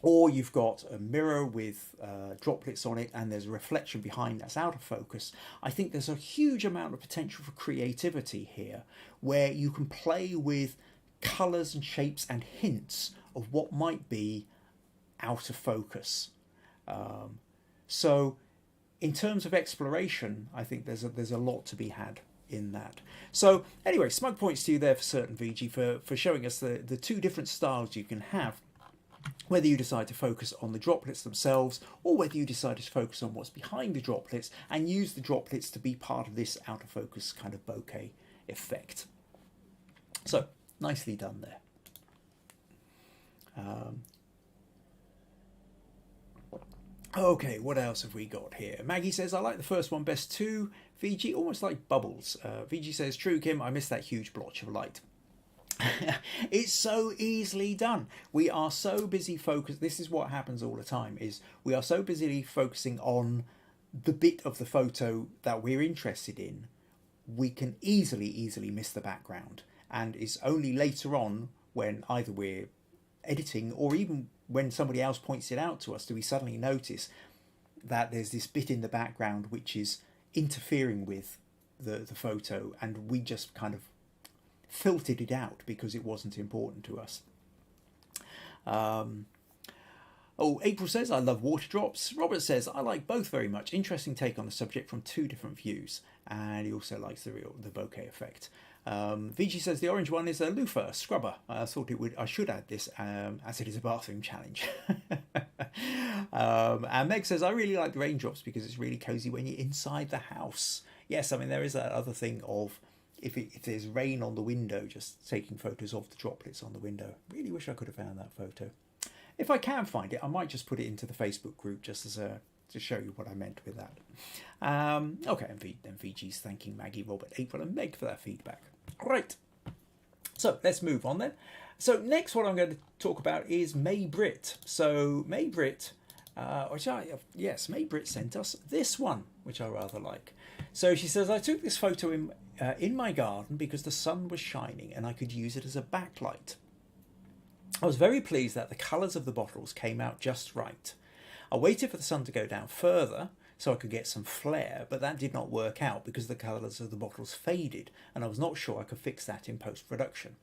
Speaker 1: or you've got a mirror with droplets on it and there's a reflection behind that's out of focus, I think there's a huge amount of potential for creativity here where you can play with colours and shapes and hints of what might be out of focus. So in terms of exploration, I think there's a lot to be had in that. So anyway, smug points to you there for certain, Viji, for showing us the two different styles you can have, whether you decide to focus on the droplets themselves or whether you decide to focus on what's behind the droplets and use the droplets to be part of this out of focus kind of bokeh effect. So nicely done there. Okay, what else have we got here? Maggie says, I like the first one best too. Viji, almost like bubbles. Viji says, true, Kim, I missed that huge blotch of light. It's so easily done. We are so busy focused. This is what happens all the time, is we are so busily focusing on the bit of the photo that we're interested in. We can easily miss the background. And it's only later on when either we're editing or even when somebody else points it out to us do we suddenly notice that there's this bit in the background which is interfering with the photo, and we just kind of filtered it out because it wasn't important to us. Oh, April says, I love water drops. Robert says, I like both very much. Interesting take on the subject from 2 different views. And he also likes the bokeh effect. Viji says, the orange one is a loofah, scrubber. I thought I should add this as it is a bathroom challenge. And Meg says, I really like the raindrops because it's really cozy when you're inside the house. Yes, I mean, there is that other thing of if there's rain on the window, just taking photos of the droplets on the window. Really wish I could have found that photo. If I can find it, I might just put it into the Facebook group just as to show you what I meant with that. Okay, and then Viji's thanking Maggie, Robert, April and Meg for that feedback. Right, so let's move on then. So next what I'm going to talk about is Mai-Britt. So Mai-Britt, Mai-Britt sent us this one, which I rather like. So she says, I took this photo in my garden because the sun was shining and I could use it as a backlight. I was very pleased that the colours of the bottles came out just right. I waited for the sun to go down further so I could get some flare, but that did not work out because the colours of the bottles faded and I was not sure I could fix that in post-production.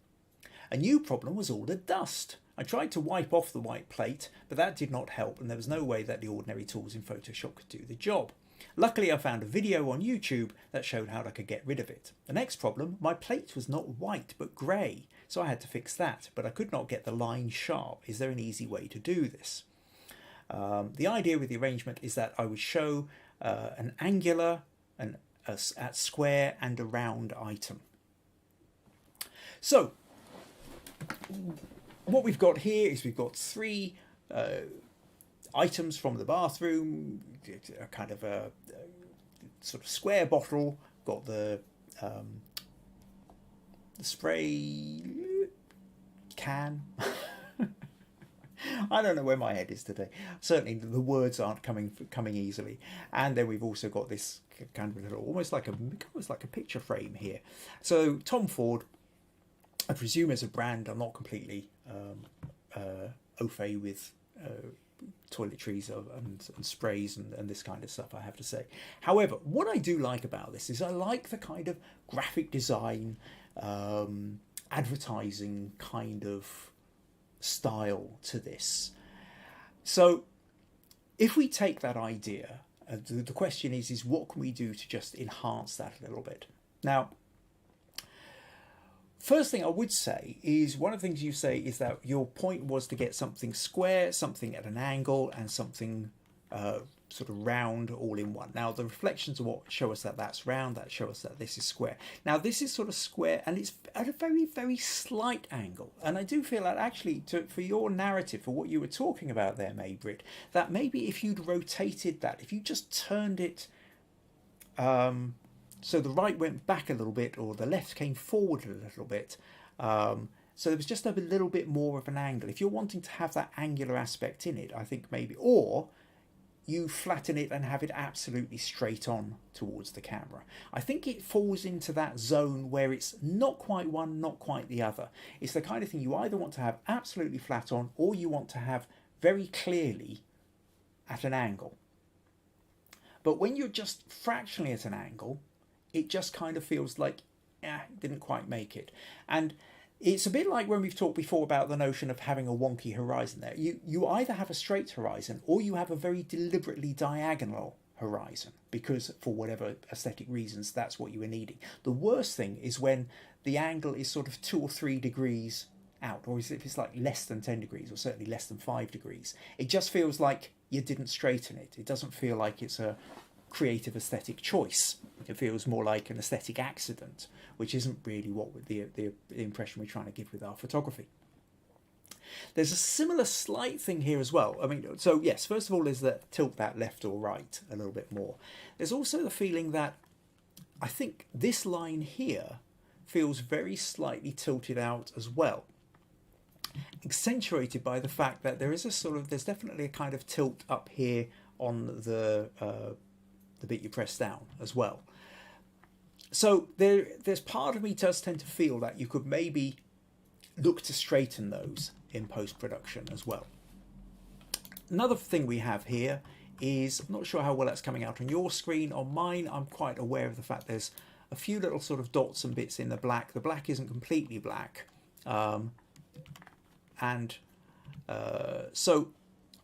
Speaker 1: A new problem was all the dust. I tried to wipe off the white plate, but that did not help and there was no way that the ordinary tools in Photoshop could do the job. Luckily, I found a video on YouTube that showed how I could get rid of it. The next problem, my plate was not white but grey, so I had to fix that, but I could not get the line sharp. Is there an easy way to do this? The idea with the arrangement is that I would show an angular, a square and a round item. So, what we've got here is we've got 3 items from the bathroom, a kind of a sort of square bottle, got the spray can. I don't know where my head is today. Certainly the words aren't coming easily. And then we've also got this kind of little, almost like a picture frame here. So Tom Ford, I presume as a brand, I'm not completely au fait with toiletries and sprays and this kind of stuff, I have to say. However, what I do like about this is I like the kind of graphic design, advertising kind of style to this. So if we take that idea, the question is what can we do to just enhance that a little bit? Now, first thing I would say is one of the things you say is that your point was to get something square, something at an angle, and something sort of round all in one. Now the reflections of what show us that that's round, that show us that this is square. Now this is sort of square and it's at a very, very slight angle. And I do feel that actually for your narrative, for what you were talking about there, Mai-Britt, that maybe if you'd rotated that, if you just turned it so the right went back a little bit or the left came forward a little bit, so there was just a little bit more of an angle. If you're wanting to have that angular aspect in it, I think maybe, or you flatten it and have it absolutely straight on towards the camera. I think it falls into that zone where it's not quite one, not quite the other. It's the kind of thing you either want to have absolutely flat on or you want to have very clearly at an angle. But when you're just fractionally at an angle, it just kind of feels like, didn't quite make it. And it's a bit like when we've talked before about the notion of having a wonky horizon there. You either have a straight horizon or you have a very deliberately diagonal horizon because for whatever aesthetic reasons, that's what you were needing. The worst thing is when the angle is sort of 2 or 3 degrees out, or if it's like less than 10 degrees or certainly less than 5 degrees. It just feels like you didn't straighten it. It doesn't feel like it's a creative aesthetic choice. It feels more like an aesthetic accident, which isn't really what the impression we're trying to give with our photography. There's a similar slight thing here as well. I mean, so yes, first of all is that tilt that left or right a little bit more. There's also the feeling that I think this line here feels very slightly tilted out as well, accentuated by the fact that there is there's definitely a kind of tilt up here on the bit you press down as well. So there's part of me does tend to feel that you could maybe look to straighten those in post-production as well. Another thing we have here is, I'm not sure how well that's coming out on your screen. On mine, I'm quite aware of the fact there's a few little sort of dots and bits in the black. The black isn't completely black. So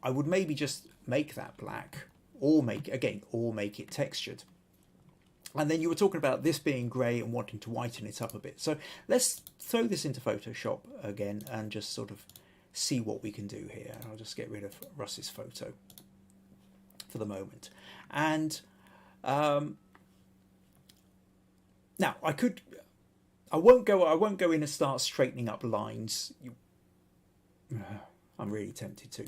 Speaker 1: I would maybe just make that black, or make it textured. And then you were talking about this being grey and wanting to whiten it up a bit. So let's throw this into Photoshop again and just sort of see what we can do here. I'll just get rid of Russ's photo for the moment. And now I won't go in and start straightening up lines. I'm really tempted to.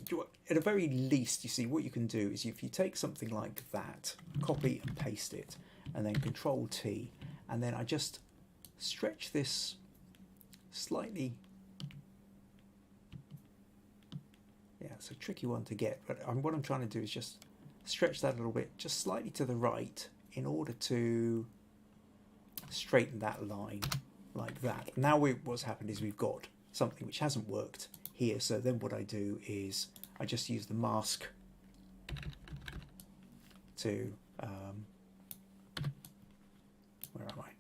Speaker 1: At the very least, you see, what you can do is if you take something like that, copy and paste it, and then Control T, and then I just stretch this slightly. Yeah, it's a tricky one to get, but what I'm trying to do is just stretch that a little bit, just slightly to the right, in order to straighten that line like that. Now what's happened is we've got something which hasn't worked here, so then what I do is I just use the mask to where am I?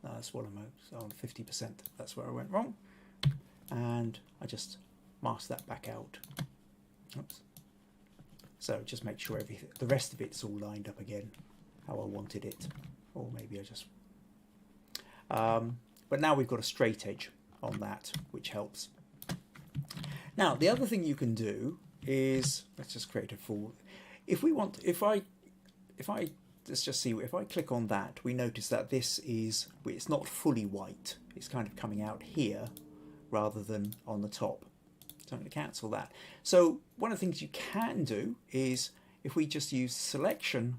Speaker 1: No, that's what I'm on 50%. That's where I went wrong, and I just mask that back out. Oops. So just make sure the rest of it's all lined up again how I wanted it, or maybe I just but now we've got a straight edge on that, which helps. Now the other thing you can do is, let's just create a full, let's just see, if I click on that, we notice that it's not fully white, it's kind of coming out here rather than on the top. So I'm going to cancel that. So one of the things you can do is, if we just use the selection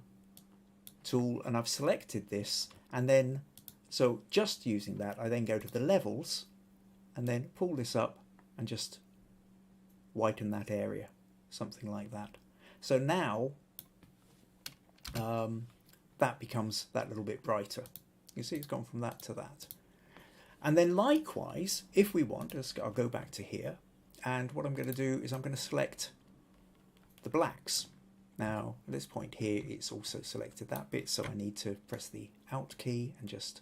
Speaker 1: tool, and I've selected this, and then, so just using that, I then go to the levels and then pull this up and just whiten that area, something like that. So now that becomes that little bit brighter. You see, it's gone from that to that. And then likewise, if we want, I'll go back to here, and what I'm going to do is I'm going to select the blacks. Now at this point here, it's also selected that bit, so I need to press the Alt key and just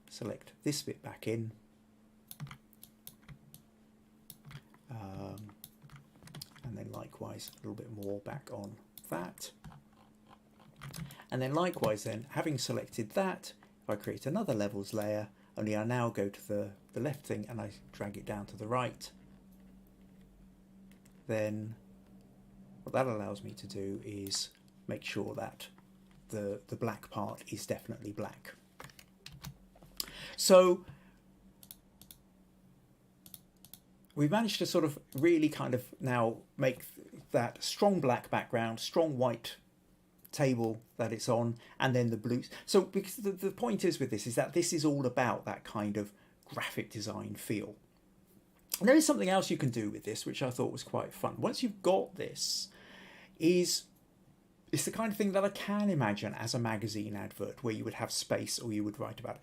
Speaker 1: select this bit back in. And then likewise a little bit more back on that. And then likewise then, having selected that, if I create another levels layer, only I now go to the left thing and I drag it down to the right, then what that allows me to do is make sure that the black part is definitely black. So we've managed to sort of really kind of now make that strong black background, strong white table that it's on, and then the blue. So because the point is with this is that this is all about that kind of graphic design feel. And there is something else you can do with this, which I thought was quite fun. Once you've got this, it's the kind of thing that I can imagine as a magazine advert, where you would have space, or you would write about it.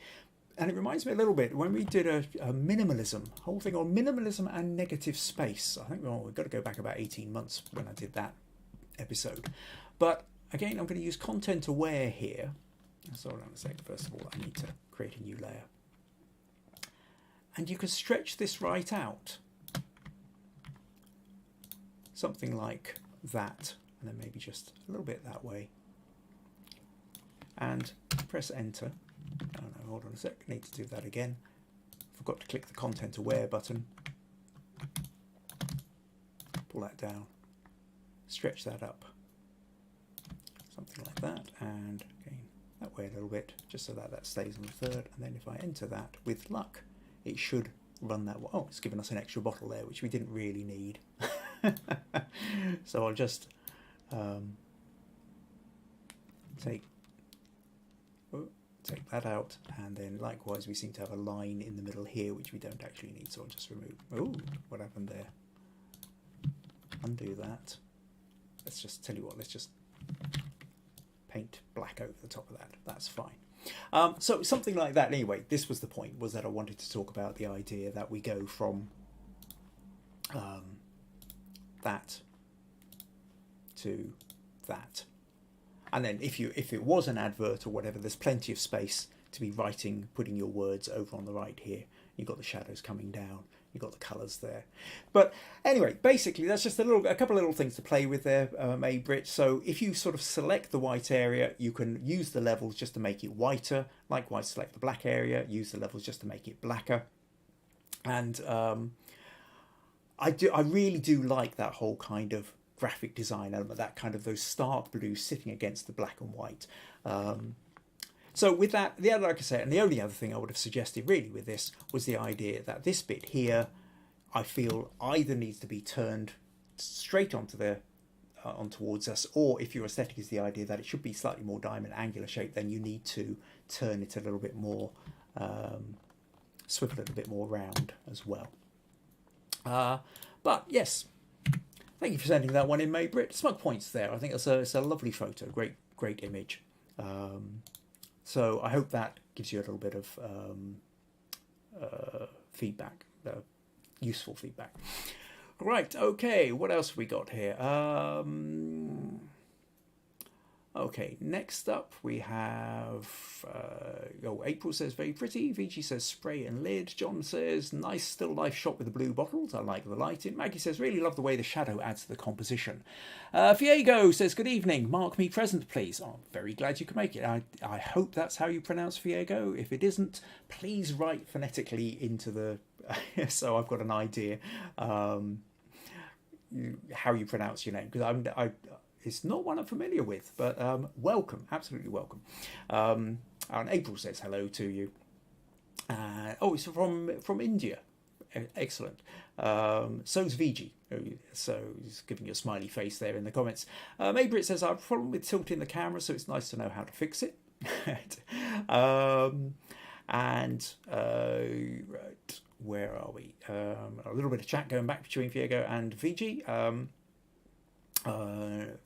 Speaker 1: And it reminds me a little bit when we did a minimalism, whole thing on minimalism and negative space. I think, we've got to go back about 18 months when I did that episode. But again, I'm going to use content aware here. So hold on a second. First of all, I need to create a new layer. And you can stretch this right out. Something like that. And then maybe just a little bit that way. And press enter. Oh no, hold on a sec. I need to do that again. Forgot to click the content aware button. Pull that down. Stretch that up. Something like that. And again, that way a little bit, just so that that stays on the third. And then if I enter that, with luck, it should run that. Oh, it's given us an extra bottle there, which we didn't really need. So I'll just take that out, and then likewise we seem to have a line in the middle here which we don't actually need, so I'll just remove. Oh, what happened there? Undo that. Let's just tell you what, let's just paint black over the top of that. That's fine. So something like that. Anyway, this was the point, was that I wanted to talk about the idea that we go from that to that. And then if it was an advert or whatever, there's plenty of space to be putting your words over on the right here. You've got the shadows coming down. You've got the colours there. But anyway, basically, that's just a couple of little things to play with there, Mai-Britt. So if you sort of select the white area, you can use the levels just to make it whiter. Likewise, select the black area, use the levels just to make it blacker. And I really do like that whole kind of graphic design element, that kind of those stark blues sitting against the black and white. So with that, like I said, and the only other thing I would have suggested really with this was the idea that this bit here, I feel either needs to be turned straight onto on towards us, or if your aesthetic is the idea that it should be slightly more diamond angular shape, then you need to turn it a little bit more, swivel it a bit more round as well. But yes, thank you for sending that one in, Mai-Britt. Smug points there. I think it's a lovely photo, great image. So I hope that gives you a little bit of feedback, useful feedback. Right, okay, what else have we got here? Okay, next up we have, April says very pretty, Viji says spray and lid, John says nice still life shot with the blue bottles, I like the lighting, Maggie says really love the way the shadow adds to the composition. Fiego says good evening, mark me present please. Oh, I'm very glad you can make it. I hope that's how you pronounce Fiego. If it isn't, please write phonetically into the, so I've got an idea how you pronounce your name, because it's not one I'm familiar with, but welcome, absolutely welcome. And April says hello to you. It's from India. Excellent. So's Viji. So he's giving you a smiley face there in the comments. Mai-Britt says I have a problem with tilting the camera, so it's nice to know how to fix it. Right, where are we? A little bit of chat going back between Fiego and Viji.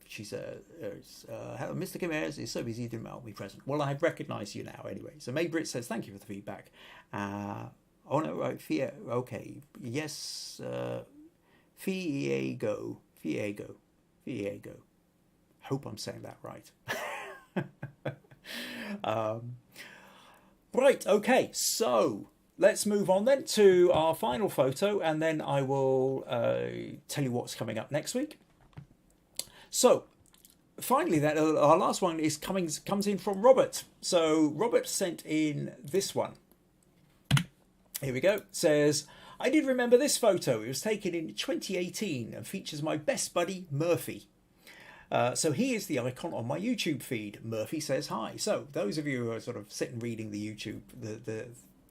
Speaker 1: She says, hello, Mr. Kim Ayres is so busy he didn't mark me present. Well, I recognise you now anyway. So Mai-Britt says, thank you for the feedback. Oh no, right, okay. Yes, Fiego. Hope I'm saying that right. Right, okay, so let's move on then to our final photo, and then I will tell you what's coming up next week. So, finally, then our last one comes in from Robert. So, Robert sent in this one. Here we go. It says, I did remember this photo. It was taken in 2018 and features my best buddy, Murphy. So he is the icon on my YouTube feed. Murphy says hi. So, those of you who are sort of sitting reading the YouTube,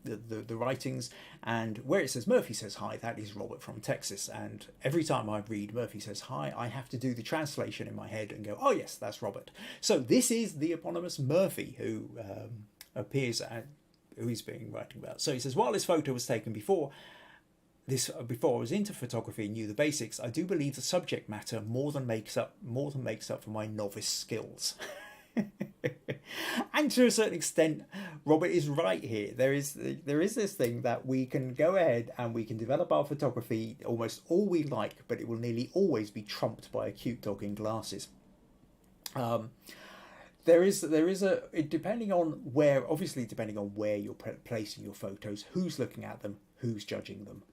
Speaker 1: the writings, and where it says Murphy says hi, that is Robert from Texas. And every time I read Murphy says hi, I have to do the translation in my head and go, oh yes, that's Robert. So this is the eponymous Murphy who appears at who he's being writing about. So he says, while this photo was taken before I was into photography and knew the basics, I do believe the subject matter more than makes up for my novice skills. And to a certain extent, Robert is right here. There is this thing that we can go ahead and we can develop our photography almost all we like, but it will nearly always be trumped by a cute dog in glasses. There is depending on where you're placing your photos, who's looking at them, who's judging them.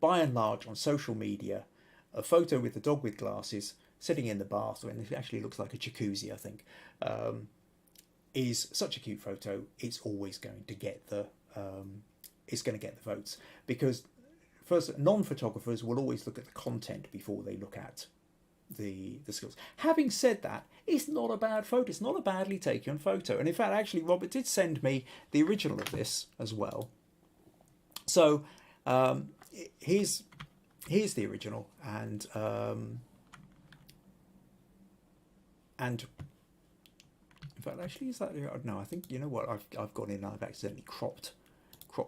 Speaker 1: By and large, on social media, a photo with the dog with glasses sitting in the bath, and it actually looks like a jacuzzi, I think, is such a cute photo. It's always going to get the votes, because first, non-photographers will always look at the content before they look at the skills. Having said that, it's not a bad photo. It's not a badly taken photo, and in fact, actually, Robert did send me the original of this as well. So here's the original, and in fact, actually, is that no? I think, you know what, I've gone in and I've accidentally cropped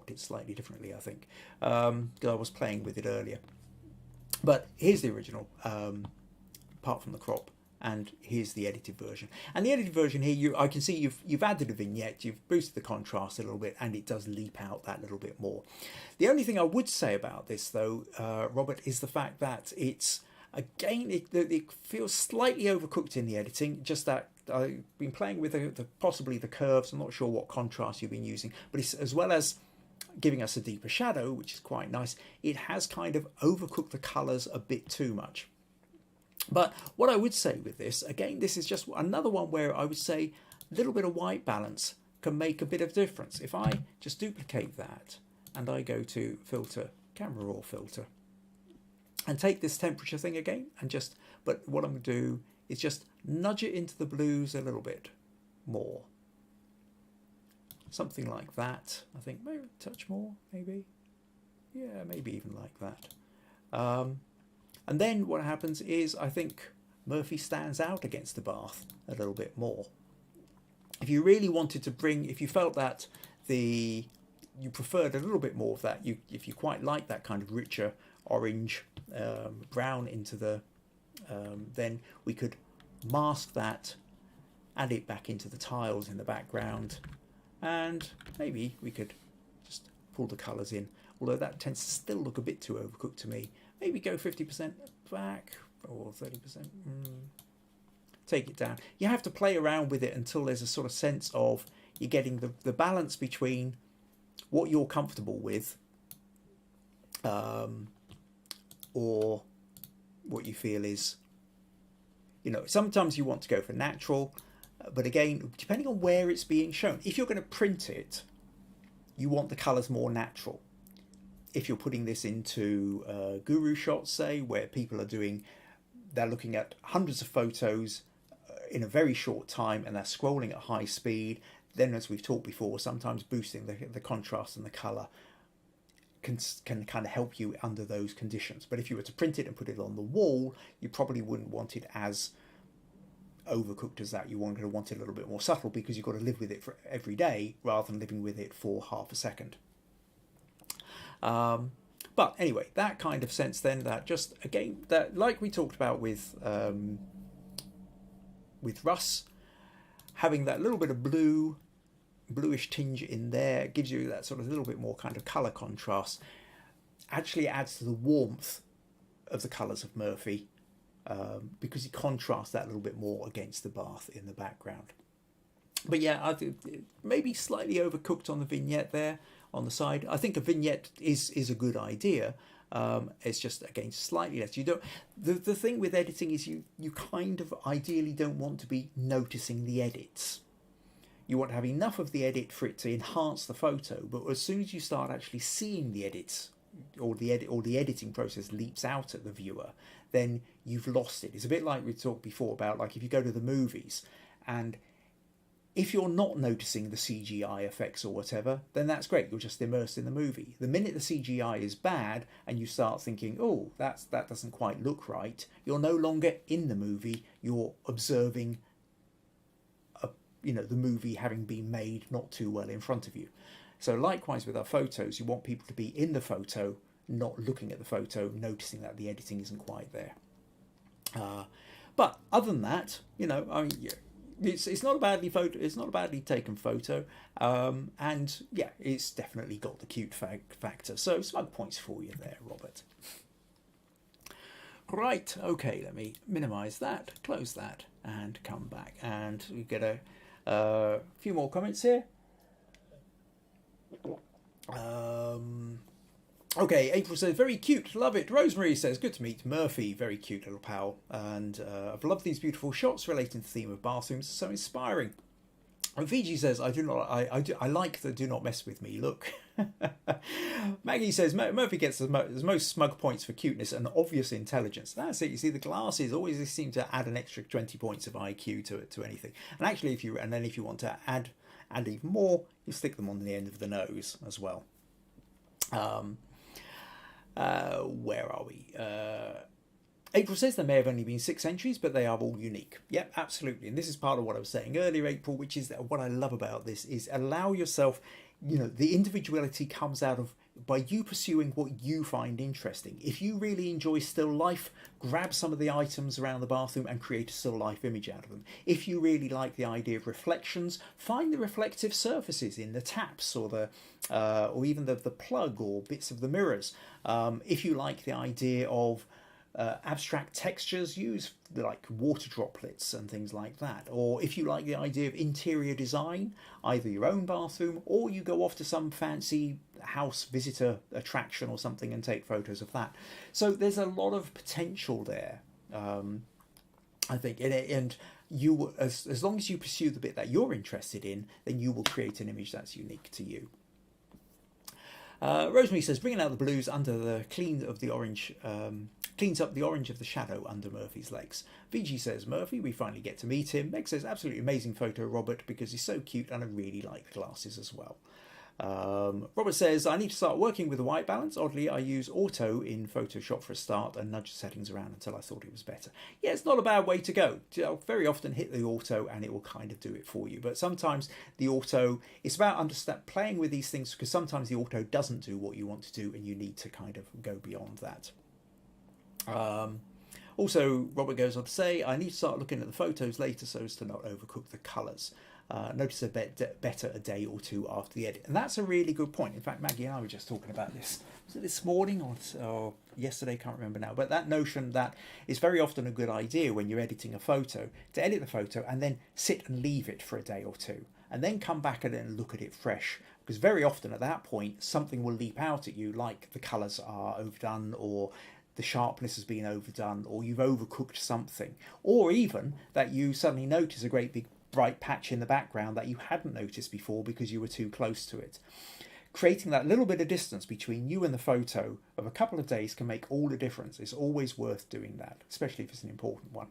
Speaker 1: it slightly differently, I think, because I was playing with it earlier. But here's the original, apart from the crop, and here's the edited version. And the edited version here, I can see you've added a vignette, you've boosted the contrast a little bit, and it does leap out that little bit more. The only thing I would say about this, though, Robert, is the fact that it's Again, it feels slightly overcooked in the editing, just that I've been playing with possibly the curves. I'm not sure what contrast you've been using, but it's, as well as giving us a deeper shadow, which is quite nice, it has kind of overcooked the colours a bit too much. But what I would say with this, again, this is just another one where I would say a little bit of white balance can make a bit of difference. If I just duplicate that and I go to filter, camera raw filter, and take this temperature thing again, and just, but what I'm going to do is just nudge it into the blues a little bit more. Something like that. I think maybe a touch more, maybe. Yeah, maybe even like that. And then what happens is I think Murphy stands out against the bath a little bit more. If you really wanted to bring, if you felt that you preferred a little bit more of that, if you quite like that kind of richer orange brown into the, then we could mask that, add it back into the tiles in the background, and maybe we could just pull the colours in, although that tends to still look a bit too overcooked to me. Maybe go 50% back or 30%. Take it down. You have to play around with it until there's a sort of sense of you're getting the balance between what you're comfortable with or what you feel is, sometimes you want to go for natural, but again, depending on where it's being shown. If you're going to print it, you want the colours more natural. If you're putting this into guru shots, say, where people are they're looking at hundreds of photos in a very short time and they're scrolling at high speed, then, as we've talked before, sometimes boosting the contrast and the colour can kind of help you under those conditions. But if you were to print it and put it on the wall, you probably wouldn't want it as overcooked as that. You want to want it a little bit more subtle, because you've got to live with it for every day rather than living with it for half a second. But anyway, that kind of sense then, that just, again, that like we talked about with Russ, having that little bit of bluish tinge in there gives you that sort of little bit more kind of colour contrast, actually adds to the warmth of the colours of Murphy, because he contrasts that a little bit more against the bath in the background. But yeah, I think maybe slightly overcooked on the vignette there on the side. I think a vignette is a good idea. It's just, again, slightly less. You don't. The thing with editing is you kind of ideally don't want to be noticing the edits. You want to have enough of the edit for it to enhance the photo, but as soon as you start actually seeing the edits, or the editing process leaps out at the viewer, then you've lost it. It's a bit like we talked before about, like, if you go to the movies, and if you're not noticing the CGI effects or whatever, then that's great. You're just immersed in the movie. The minute the CGI is bad and you start thinking, oh, that doesn't quite look right, you're no longer in the movie. You're observing the movie having been made not too well in front of you. So likewise with our photos, you want people to be in the photo, not looking at the photo, noticing that the editing isn't quite there. But other than that, it's not a badly taken photo, and yeah, it's definitely got the cute factor. So smug points for you there, Robert. Right, okay, let me minimise that, close that, and come back, and we get a few more comments here. Okay, April says, very cute, love it. Rosemary says, good to meet Murphy, very cute little pal. And I've loved these beautiful shots relating to the theme of bathrooms, so inspiring. And Viji says, I like the do not mess with me look. Maggie says, Murphy gets the most smug points for cuteness and obvious intelligence. That's it. You see, the glasses always seem to add an extra 20 points of IQ to anything. And actually, if you want to add even more, you stick them on the end of the nose as well. Where are we? April says there may have only been 6 entries, but they are all unique. Yep, absolutely. And this is part of what I was saying earlier, April, which is that what I love about this is allow yourself, the individuality comes out of by you pursuing what you find interesting. If you really enjoy still life, grab some of the items around the bathroom and create a still life image out of them. If you really like the idea of reflections, find the reflective surfaces in the taps or even the plug or bits of the mirrors. If you like the idea of abstract textures, use like water droplets and things like that. Or if you like the idea of interior design, either your own bathroom or you go off to some fancy house visitor attraction or something and take photos of that. So there's a lot of potential there, I think, and you, as long as you pursue the bit that you're interested in, then you will create an image that's unique to you. Rosemary says, bringing out the blues under the cleans up the orange of the shadow under Murphy's legs. Viji says, Murphy, we finally get to meet him. Meg says, absolutely amazing photo, Robert, because he's so cute and I really like the glasses as well. Robert says, I need to start working with the white balance. Oddly, I use auto in Photoshop for a start and nudge the settings around until I thought it was better. Yeah, it's not a bad way to go. I'll very often hit the auto and it will kind of do it for you. But sometimes the auto, it's about playing with these things, because sometimes the auto doesn't do what you want to do and you need to kind of go beyond that. Also, Robert goes on to say, I need to start looking at the photos later so as to not overcook the colours. Notice a bit better a day or two after the edit. And that's a really good point. In fact, Maggie and I were just talking about this. Was it this morning or yesterday? Can't remember now. But that notion that it's very often a good idea when you're editing a photo to edit the photo and then sit and leave it for a day or two and then come back and then look at it fresh. Because very often at that point, something will leap out at you, like the colours are overdone, or the sharpness has been overdone, or you've overcooked something, or even that you suddenly notice a great big bright patch in the background that you hadn't noticed before because you were too close to it. Creating that little bit of distance between you and the photo of a couple of days can make all the difference. It's always worth doing that, especially if it's an important one.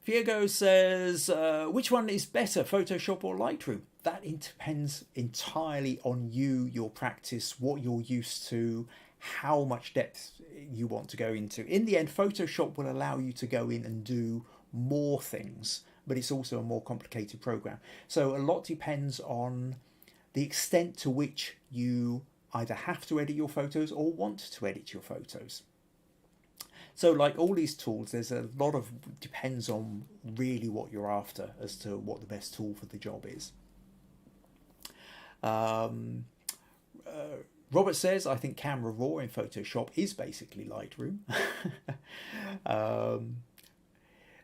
Speaker 1: Viego says, which one is better, Photoshop or Lightroom? That depends entirely on you, your practice, what you're used to, how much depth you want to go into. In the end, Photoshop will allow you to go in and do more things, but it's also a more complicated program. So a lot depends on the extent to which you either have to edit your photos or want to edit your photos. So like all these tools, there's a lot of, depends on really what you're after as to what the best tool for the job is. Robert says, I think Camera Raw in Photoshop is basically Lightroom.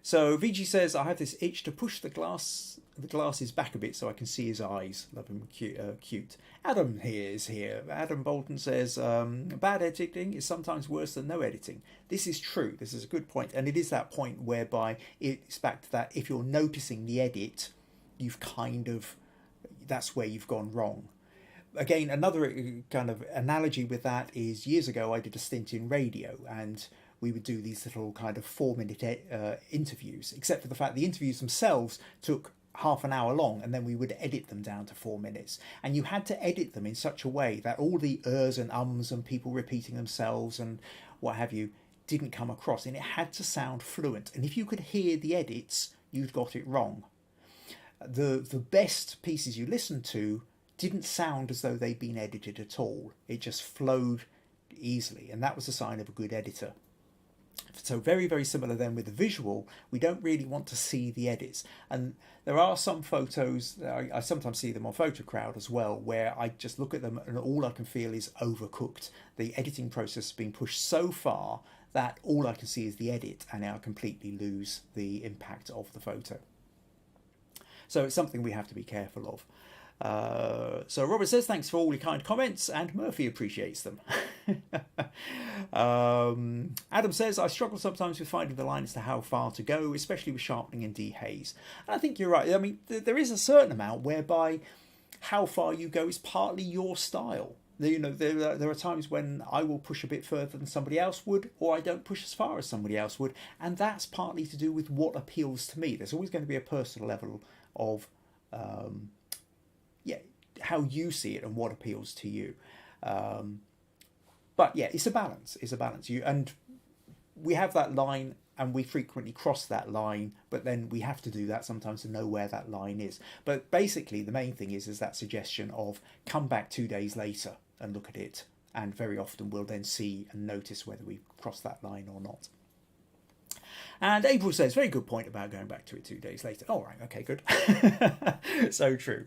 Speaker 1: So Viji says, I have this itch to push the glasses back a bit so I can see his eyes. Love him, cute. Adam here is here. Adam Bolton says, bad editing is sometimes worse than no editing. This is true. This is a good point. And it is that point whereby it's back to that, if you're noticing the edit, you've kind of, that's where you've gone wrong. Again, another kind of analogy with that is years ago I did a stint in radio and we would do these little kind of 4-minute interviews, except for the fact the interviews themselves took half an hour long and then we would edit them down to 4 minutes. And you had to edit them in such a way that all the ers and ums and people repeating themselves and what have you didn't come across, and it had to sound fluent. And if you could hear the edits, you'd got it wrong. The best pieces you listened to didn't sound as though they'd been edited at all. It just flowed easily, and that was a sign of a good editor. So very, very similar then with the visual. We don't really want to see the edits. And there are some photos, I sometimes see them on PhotoCrowd as well, where I just look at them and all I can feel is overcooked. The editing process has been pushed so far that all I can see is the edit and I completely lose the impact of the photo. So it's something we have to be careful of. So Robert says, thanks for all your kind comments, and Murphy appreciates them. Adam says, I struggle sometimes with finding the line as to how far to go, especially with sharpening and dehaze. And I think you're right. I mean, there is a certain amount whereby how far you go is partly your style. You know, there are times when I will push a bit further than somebody else would, or I don't push as far as somebody else would, and that's partly to do with what appeals to me. There's always going to be a personal level of how you see it and what appeals to you. But yeah, it's a balance. And we have that line and we frequently cross that line, but then we have to do that sometimes to know where that line is. But basically the main thing is that suggestion of come back 2 days later and look at it, and very often we'll then see and notice whether we've crossed that line or not. And April says, very good point about going back to it 2 days later. All right, okay, good. So true.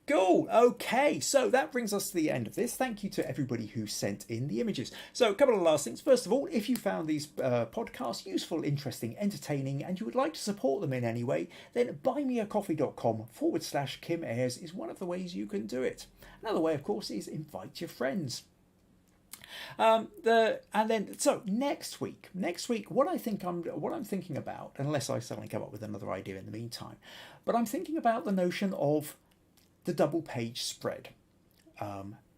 Speaker 1: Cool. Okay, so that brings us to the end of this. Thank you to everybody who sent in the images. So a couple of last things. First of all, if you found these podcasts useful, interesting, entertaining, and you would like to support them in any way, then buymeacoffee.com/Kim Ayres is one of the ways you can do it. Another way, of course, is invite your friends. So next week, what I'm thinking about, unless I suddenly come up with another idea in the meantime, but I'm thinking about the notion of the double page spread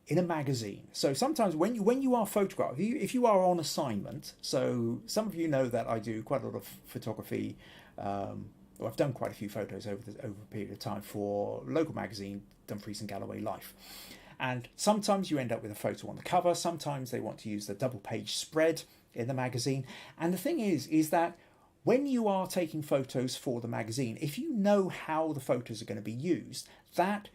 Speaker 1: in a magazine. So sometimes when you are photographed, if you are on assignment, so some of you know that I do quite a lot of photography. I've done quite a few photos over a period of time for local magazine, Dumfries and Galloway Life. And sometimes you end up with a photo on the cover. Sometimes they want to use the double page spread in the magazine. And the thing is that when you are taking photos for the magazine, if you know how the photos are going to be used, that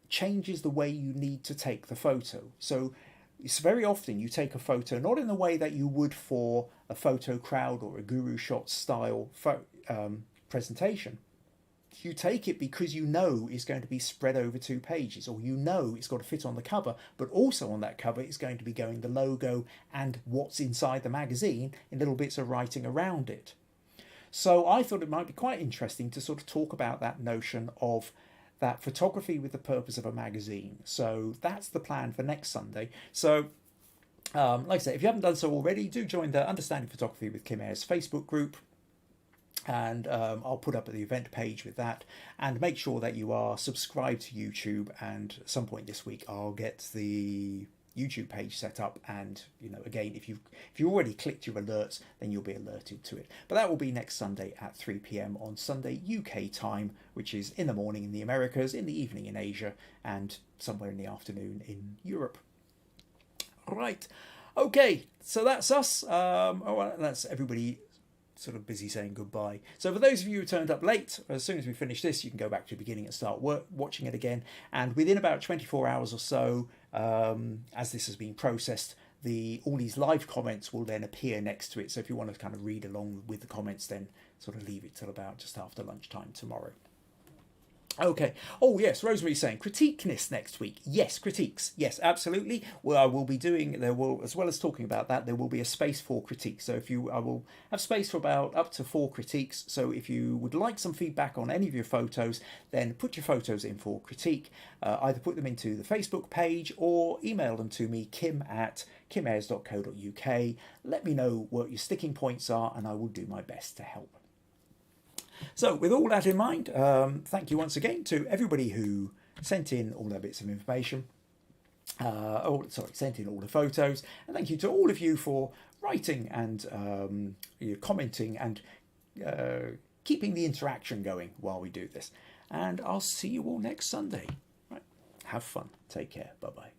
Speaker 1: changes the way you need to take the photo. So it's very often you take a photo, not in the way that you would for a photo crowd or a guru shot style presentation. You take it because you know it's going to be spread over 2 pages, or you know it's got to fit on the cover, but also on that cover is going to be going the logo and what's inside the magazine in little bits of writing around it. So I thought it might be quite interesting to sort of talk about that notion of that photography with the purpose of a magazine. So that's the plan for next Sunday. So like I say, if you haven't done so already, do join the Understanding Photography with Kim Ayres Facebook group. And I'll put up the event page with that, and make sure that you are subscribed to YouTube, and at some point this week I'll get the YouTube page set up, and again, if you already clicked your alerts, then you'll be alerted to it. But that will be next Sunday at 3 p.m. on Sunday UK time, which is in the morning in the Americas, in the evening in Asia, and somewhere in the afternoon in Europe. All right, okay, so that's us. That's everybody sort of busy saying goodbye. So for those of you who turned up late, as soon as we finish this, you can go back to the beginning and start watching it again. And within about 24 hours or so, as this has been processed, all these live comments will then appear next to it. So if you want to kind of read along with the comments, then sort of leave it till about just after lunchtime tomorrow. Okay. Oh, yes. Rosemary's saying critiqueness next week. Yes, critiques. Yes, absolutely. Well, I will be doing, as well as talking about that, there will be a space for critiques. So I will have space for about up to 4 critiques. So if you would like some feedback on any of your photos, then put your photos in for critique. Either put them into the Facebook page or email them to me, kim@kimayres.co.uk. Let me know what your sticking points are, and I will do my best to help. So with all that in mind, thank you once again to everybody who sent in all their bits of information, sent in all the photos, and thank you to all of you for writing and commenting and keeping the interaction going while we do this. And I'll see you all next Sunday. Right. Have fun. Take care. Bye-bye.